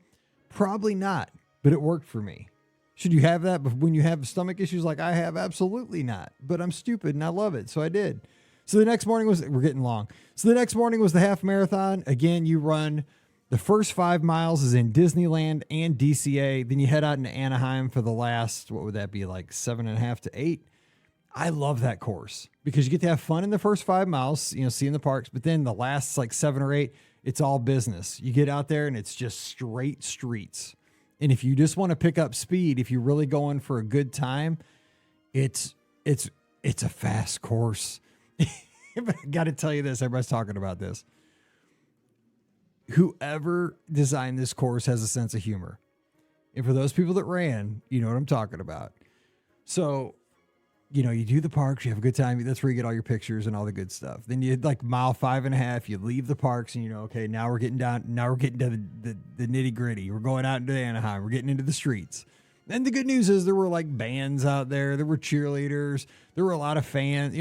Probably not, but it worked for me. Should you have that when you have stomach issues like I have? Absolutely not. But I'm stupid and I love it, so I did. So the next morning we're getting long. So the next morning was the half marathon. Again, you run the first 5 miles is in Disneyland and DCA. Then you head out into Anaheim for the last, what would that be, like 7.5 to 8? I love that course because you get to have fun in the first 5 miles, seeing the parks, but then the last like 7 or 8, it's all business. You get out there and it's just straight streets. And if you just want to pick up speed, if you're really going for a good time, it's a fast course. Got to tell you this. Everybody's talking about this. Whoever designed this course has a sense of humor. And for those people that ran, you know what I'm talking about. So, you do the parks, you have a good time. That's where you get all your pictures and all the good stuff. Then you like mile 5.5, you leave the parks and okay, now we're getting to the nitty gritty. We're going out into Anaheim. We're getting into the streets. And the good news is there were like bands out there. There were cheerleaders. There were a lot of fans,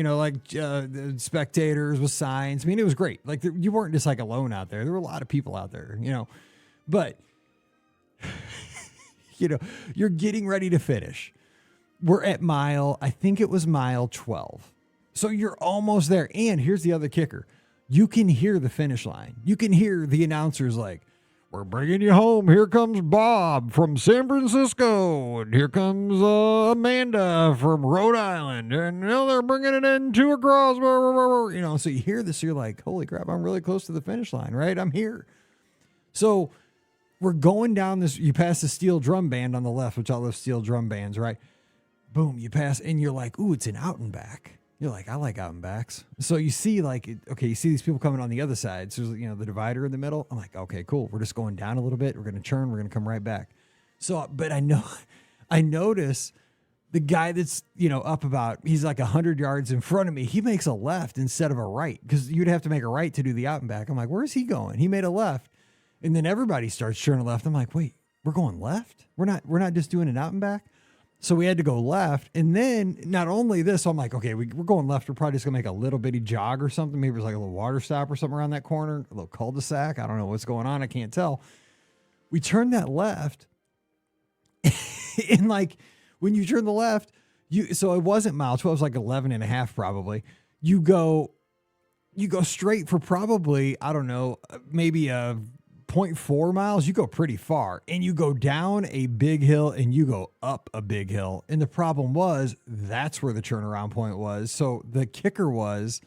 spectators with signs. I mean, it was great. Like you weren't just like alone out there. There were a lot of people out there, but you're getting ready to finish. We're at I think it was mile 12. So you're almost there. And here's the other kicker. You can hear the finish line. You can hear the announcers like, we're bringing you home. Here comes Bob from San Francisco. And here comes Amanda from Rhode Island. And now they're bringing it into across. So you hear this. You're like, holy crap, I'm really close to the finish line, right? I'm here. So we're going down this. You pass the steel drum band on the left, which I love steel drum bands, right? Boom, you pass and you're like, ooh, it's an out and back. You're like, I like out and backs. So you see you see these people coming on the other side. So there's, the divider in the middle. I'm like, okay, cool. We're just going down a little bit. We're going to turn. We're going to come right back. So, but I notice the guy that's, up about, he's like 100 yards in front of me. He makes a left instead of a right because you'd have to make a right to do the out and back. I'm like, where's he going? He made a left. And then everybody starts turning left. I'm like, wait, we're going left? We're not just doing an out and back? So we had to go left. And then not only this, so I'm like, okay, we're going left. We're probably just going to make a little bitty jog or something. Maybe there's like a little water stop or something around that corner, a little cul-de-sac. I don't know what's going on. I can't tell. We turned that left. And like when you turn the left, so it wasn't mile 12, it was like 11.5 probably. You go straight for probably, I don't know, maybe a 0.4 miles, you go pretty far and you go down a big hill and you go up a big hill. And the problem was that's where the turnaround point was. So the kicker was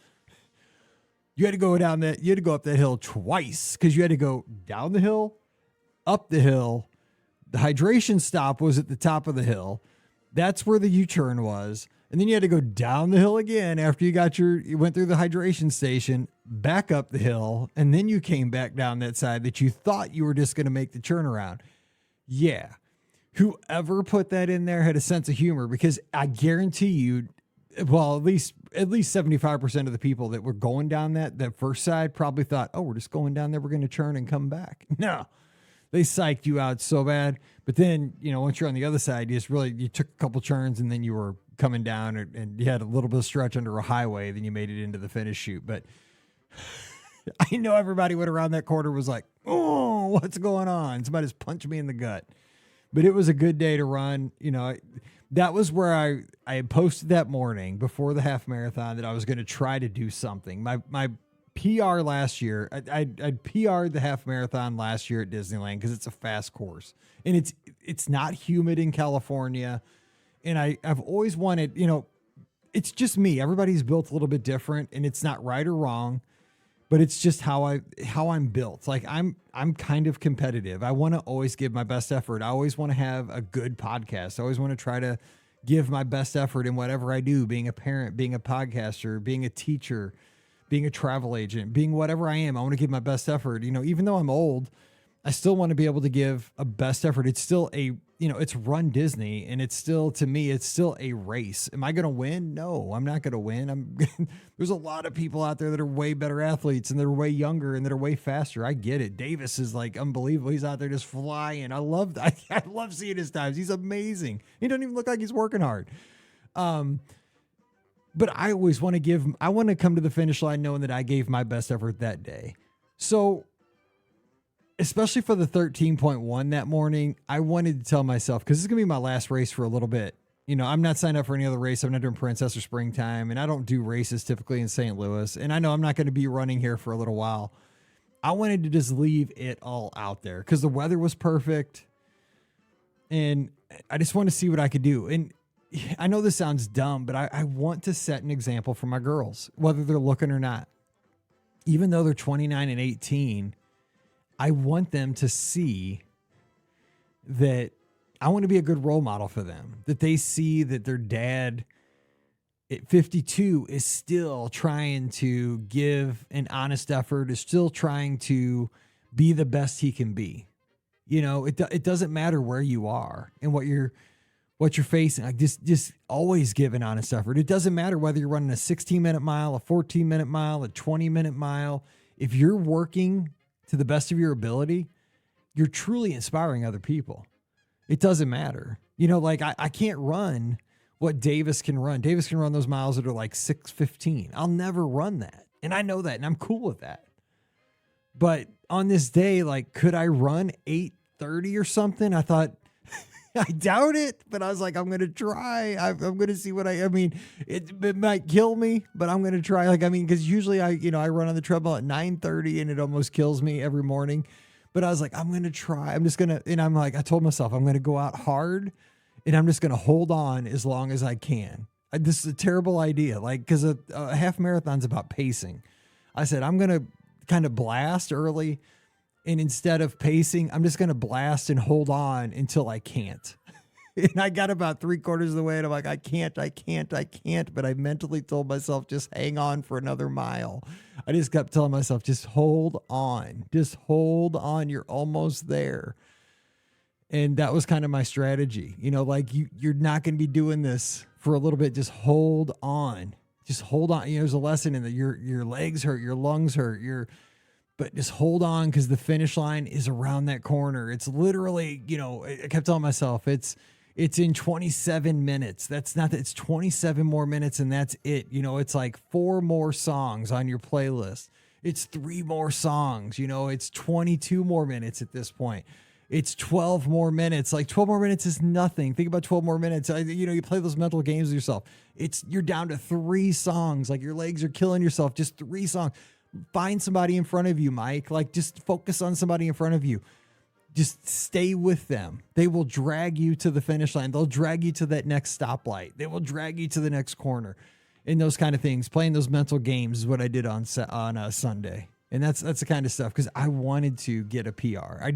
you had to go up that hill twice because you had to go down the hill, up the hill. The hydration stop was at the top of the hill. That's where the U-turn was. And then you had to go down the hill again after you went through the hydration station, back up the hill, and then you came back down that side that you thought you were just going to make the turnaround. Yeah. Whoever put that in there had a sense of humor, because I guarantee you, well, at least 75% of the people that were going down that first side probably thought, oh, we're just going down there, we're going to turn and come back. No. They psyched you out so bad. But then, once you're on the other side, you took a couple turns and then you were coming down and you had a little bit of stretch under a highway. Then you made it into the finish chute. But I know everybody went around that corner was like, oh, what's going on? Somebody just punched me in the gut. But it was a good day to run. That was where I had posted that morning before the half marathon that I was going to try to do something. My PR last year, I'd PR'd the half marathon last year at Disneyland because it's a fast course and it's not humid in California. And I've always wanted, it's just me. Everybody's built a little bit different, and it's not right or wrong, but it's just how I'm built. Like I'm kind of competitive. I want to always give my best effort. I always want to have a good podcast. I always want to try to give my best effort in whatever I do, being a parent, being a podcaster, being a teacher, being a travel agent, being whatever I am. I want to give my best effort. Even though I'm old, I still want to be able to give a best effort. It's still it's Run Disney, and it's still, to me, it's still a race. Am I going to win? No, I'm not going to win. There's a lot of people out there that are way better athletes and they're way younger and that are way faster. I get it. Davis is like unbelievable. He's out there just flying. I love seeing his times. He's amazing. He doesn't even look like he's working hard. But I always want to come to the finish line knowing that I gave my best effort that day. So, especially for the 13.1 that morning, I wanted to tell myself, because this is going to be my last race for a little bit. I'm not signed up for any other race. I'm not doing Princess or Springtime, and I don't do races typically in St. Louis. And I know I'm not going to be running here for a little while. I wanted to just leave it all out there because the weather was perfect. And I just want to see what I could do. And I know this sounds dumb, but I want to set an example for my girls, whether they're looking or not. Even though they're 29 and 18, I want them to see that I want to be a good role model for them, that they see that their dad at 52 is still trying to give an honest effort, is still trying to be the best he can be. It doesn't matter where you are and what you're facing. Like just always give an honest effort. It doesn't matter whether you're running a 16-minute mile, a 14-minute mile, a 20-minute mile. If you're working to the best of your ability, you're truly inspiring other people. It doesn't matter. I can't run what Davis can run. Davis can run those miles that are like 6:15. I'll never run that. And I know that, and I'm cool with that. But on this day, could I run 8:30 or something? I thought, I doubt it, but I was like, I'm going to try. I'm going to see it might kill me, but I'm going to try. Because usually I run on the treadmill at 9:30 and it almost kills me every morning. But I was like, I'm going to try. I'm just going to, and I told myself, I'm going to go out hard and I'm just going to hold on as long as I can. This is a terrible idea. Because a half marathon's about pacing. I said, I'm going to kind of blast early. And instead of pacing, I'm just going to blast and hold on until I can't. And I got about 3/4 of the way and I'm like, I can't. But I mentally told myself, just hang on for another mile. I just kept telling myself, just hold on. You're almost there. And that was kind of my strategy. You're not going to be doing this for a little bit. Just hold on. There's a lesson in that your legs hurt, your lungs hurt, but just hold on because the finish line is around that corner. It's literally, I kept telling myself it's in 27 minutes. It's 27 more minutes and that's it. It's like 4 more songs on your playlist. It's 3 more songs. It's 22 more minutes at this point. It's 12 more minutes. 12 more minutes is nothing. Think about 12 more minutes. You play those mental games with yourself. You're down to 3 songs. Your legs are killing yourself. Just 3 songs. Find somebody in front of you, Mike. Just focus on somebody in front of you. Just stay with them. They will drag you to the finish line. They'll drag you to that next stoplight. They will drag you to the next corner. And those kind of things. Playing those mental games is what I did on Sunday. And that's the kind of stuff because I wanted to get a PR.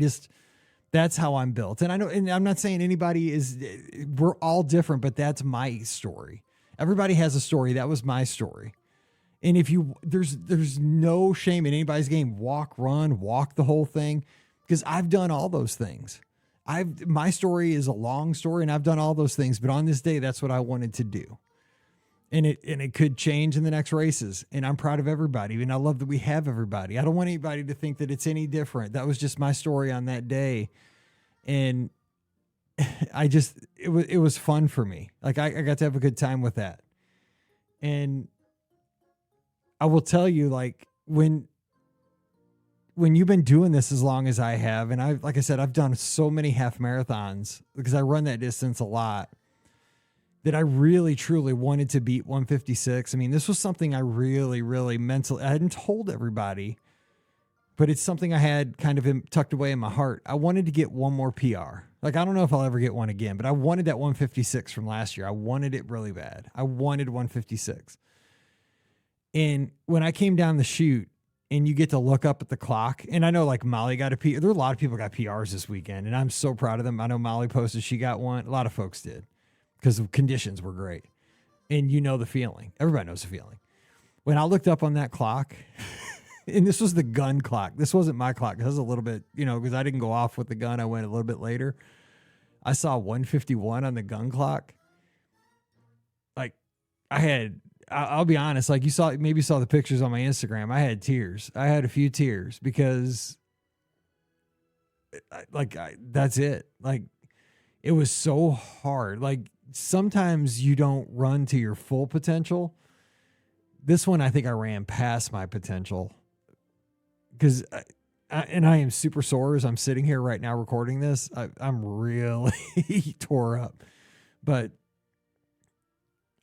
That's how I'm built. And I know, and I'm not saying we're all different, but that's my story. Everybody has a story. That was my story. And if you, there's no shame in anybody's game. Walk, run, walk the whole thing, because I've done all those things. My story is a long story, and I've done all those things. But on this day, that's what I wanted to do. And it could change in the next races. And I'm proud of everybody. And I love that we have everybody. I don't want anybody to think that it's any different. That was just my story on that day. And it was fun for me. Like I got to have a good time with that. And I will tell you, like, when you've been doing this as long as I have, and like I said, I've done so many half marathons because I run that distance a lot, that I really, truly wanted to beat 156. I mean, this was something I really, really mentally, I hadn't told everybody, but it's something I had kind of tucked away in my heart. I wanted to get one more PR. Like, I don't know if I'll ever get one again, but I wanted that 156 from last year. I wanted it really bad. I wanted 156. And when I came down the chute and you get to look up at the clock, and I know like Molly got a PR, there are a lot of people got PRs this weekend, and I'm so proud of them. I know Molly posted she got one. A lot of folks did because the conditions were great. And you know the feeling. Everybody knows the feeling. When I looked up on that clock, and this was the gun clock. This wasn't my clock. This was a little bit, because I didn't go off with the gun. I went a little bit later. I saw 151 on the gun clock. Like, I'll be honest, like maybe you saw the pictures on my Instagram. I had tears. I had a few tears because that's it. Like, it was so hard. Like, sometimes you don't run to your full potential. This one, I think I ran past my potential because I am super sore as I'm sitting here right now recording this. I'm really tore up, but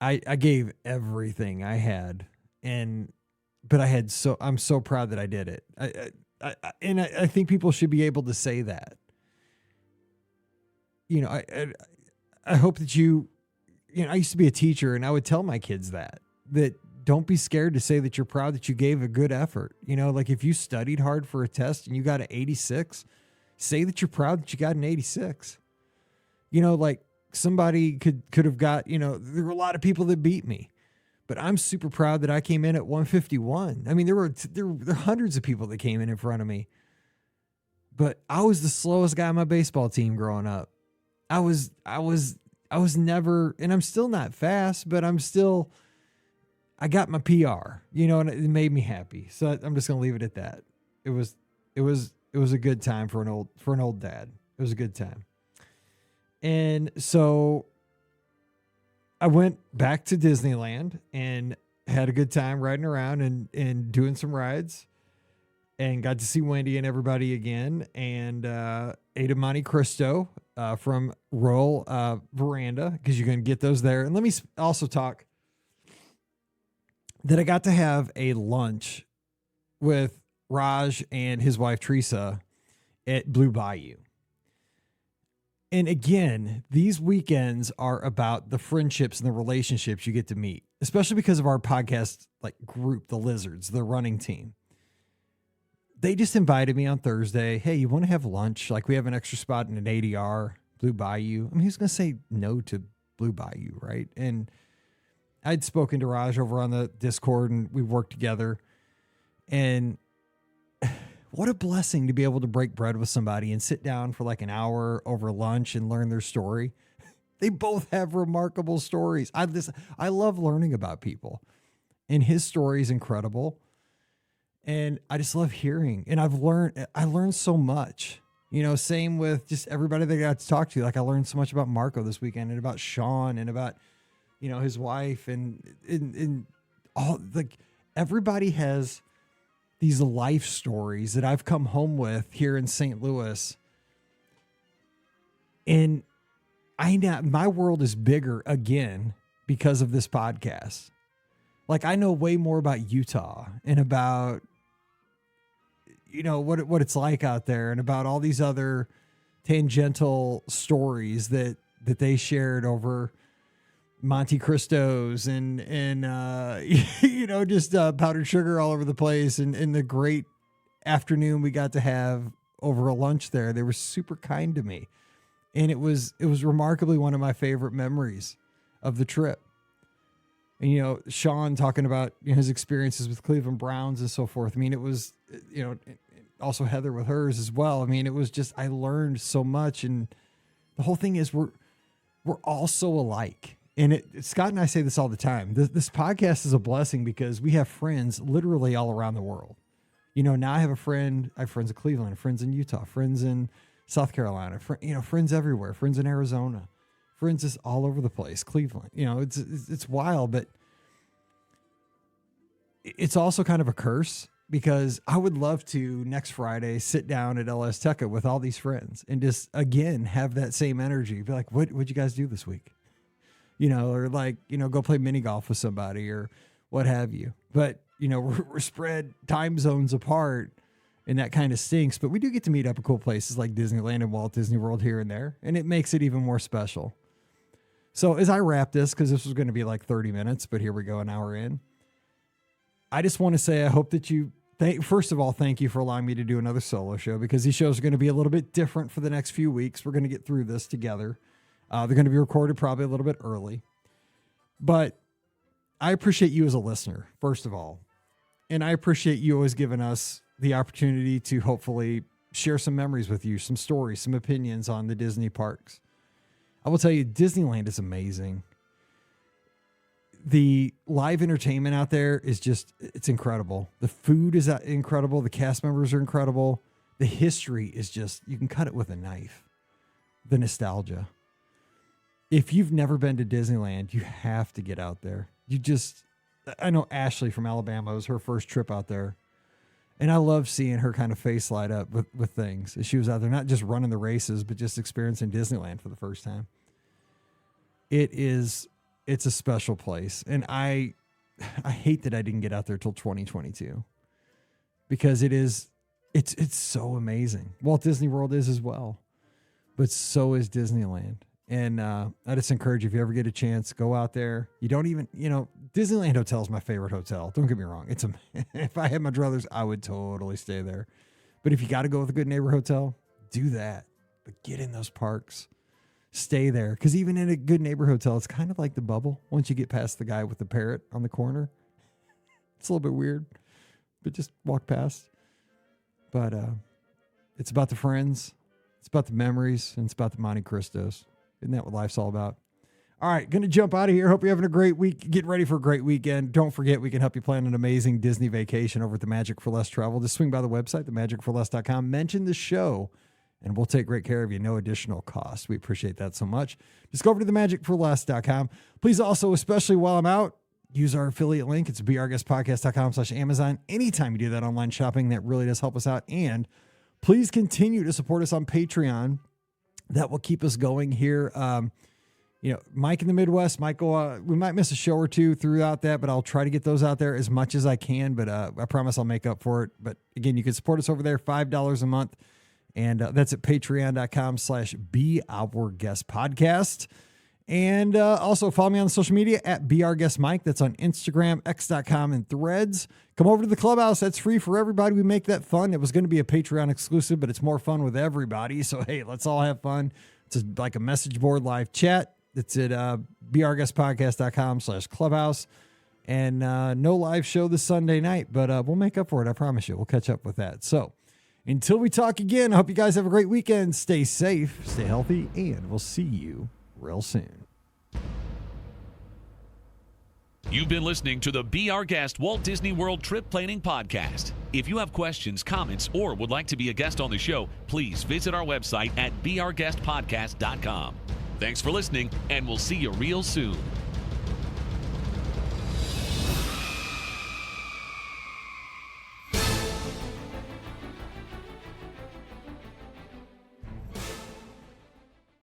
I gave everything I had, but I'm so proud that I did it. I think people should be able to say that. I hope that I used to be a teacher, and I would tell my kids that don't be scared to say that you're proud that you gave a good effort. Like if you studied hard for a test and you got an 86, say that you're proud that you got an 86. Like somebody could have got, there were a lot of people that beat me, but I'm super proud that I came in at 151. I mean, there were hundreds of people that came in front of me, but I was the slowest guy on my baseball team growing up. I was never, and I'm still not fast, but I got my PR, and it made me happy. So I'm just going to leave it at that. It was a good time for an old dad. It was a good time. And so I went back to Disneyland and had a good time riding around and doing some rides, and got to see Wendy and everybody again, and ate a Monte Cristo from Royal Veranda, because you can get those there. And let me also talk that I got to have a lunch with Raj and his wife Teresa at Blue Bayou. And again, these weekends are about the friendships and the relationships you get to meet, especially because of our podcast group, the Lizards, the running team. They just invited me on Thursday. Hey, you want to have lunch? Like, we have an extra spot in an ADR, Blue Bayou. I mean, who's going to say no to Blue Bayou, right? And I'd spoken to Raj over on the Discord, and we worked together. And what a blessing to be able to break bread with somebody and sit down for like an hour over lunch and learn their story. They both have remarkable stories. I love learning about people, and his story is incredible. And I just love hearing, and I learned so much, same with just everybody that I got to talk to. Like, I learned so much about Marco this weekend, and about Sean, and about, his wife, and all, like, everybody has these life stories that I've come home with here in St. Louis. And my world is bigger again because of this podcast. Like, I know way more about Utah and about, what it's like out there, and about all these other tangential stories that they shared over Monte Cristos and just powdered sugar all over the place, and the great afternoon we got to have over a lunch there. They were super kind to me, and it was remarkably one of my favorite memories of the trip. And, Sean talking about his experiences with Cleveland Browns and so forth. I mean, it was, also Heather with hers as well. I mean, it was just, I learned so much. And the whole thing is we're all so alike. And Scott and I say this all the time. This podcast is a blessing because we have friends literally all around the world. Now I have friends in Cleveland, friends in Utah, friends in South Carolina, friends everywhere, friends in Arizona, friends just all over the place. Cleveland, it's wild, but it's also kind of a curse because I would love to next Friday sit down at LS Tech with all these friends and just again have that same energy. Be like, what'd you guys do this week? Or go play mini golf with somebody or what have you. But we're spread time zones apart, and that kind of stinks. But we do get to meet up at cool places like Disneyland and Walt Disney World here and there, and it makes it even more special. So as I wrap this, because this was going to be like 30 minutes, but here we go, an hour in. I just want to say I hope that first of all, thank you for allowing me to do another solo show, because these shows are going to be a little bit different for the next few weeks. We're going to get through this together. They're going to be recorded probably a little bit early. But I appreciate you as a listener, first of all. And I appreciate you always giving us the opportunity to hopefully share some memories with you, some stories, some opinions on the Disney parks. I will tell you, Disneyland is amazing. The live entertainment out there is it's incredible. The food is incredible. The cast members are incredible. The history is you can cut it with a knife. The nostalgia. If you've never been to Disneyland, you have to get out there. I know Ashley from Alabama, it was her first trip out there. And I love seeing her kind of face light up with things as she was out there, not just running the races, but just experiencing Disneyland for the first time. It's a special place. And I hate that I didn't get out there till 2022 because it's so amazing. Walt Disney World is as well, but so is Disneyland. And I just encourage you, if you ever get a chance, go out there. You don't even, Disneyland Hotel is my favorite hotel. Don't get me wrong. If I had my druthers, I would totally stay there. But if you got to go with a good neighbor hotel, do that. But get in those parks. Stay there. Because even in a good neighbor hotel, it's kind of like the bubble. Once you get past the guy with the parrot on the corner, it's a little bit weird. But just walk past. But it's about the friends. It's about the memories. And it's about the Monte Cristos. Isn't that what life's all about? All right, going to jump out of here. Hope you're having a great week. Get ready for a great weekend. Don't forget, we can help you plan an amazing Disney vacation over at the Magic for Less Travel. Just swing by the website, themagicforless.com. Mention the show, and we'll take great care of you. No additional cost. We appreciate that so much. Just go over to themagicforless.com. Please also, especially while I'm out, use our affiliate link. It's beourguestpodcast.com/Amazon. Anytime you do that online shopping, that really does help us out. And please continue to support us on Patreon. That will keep us going here. Mike in the Midwest might go, we might miss a show or two throughout that, but I'll try to get those out there as much as I can. But I promise I'll make up for it. But again, you can support us over there, $5 a month. And that's at patreon.com/beourguestpodcast. And also follow me on social media at beourguestmike. That's on Instagram, x.com, and Threads. Come over to the clubhouse. That's free for everybody. We make that fun. It was going to be a Patreon exclusive, but it's more fun with everybody. So, hey, let's all have fun. It's like a message board live chat. It's at beourguestpodcast.com/clubhouse. And no live show this Sunday night, but we'll make up for it. I promise you. We'll catch up with that. So until we talk again, I hope you guys have a great weekend. Stay safe, stay healthy, and we'll see you real soon. You've been listening to the Be Our Guest Walt Disney World Trip Planning Podcast. If you have questions, comments, or would like to be a guest on the show, please visit our website at beourguestpodcast.com. Thanks for listening, and we'll see you real soon.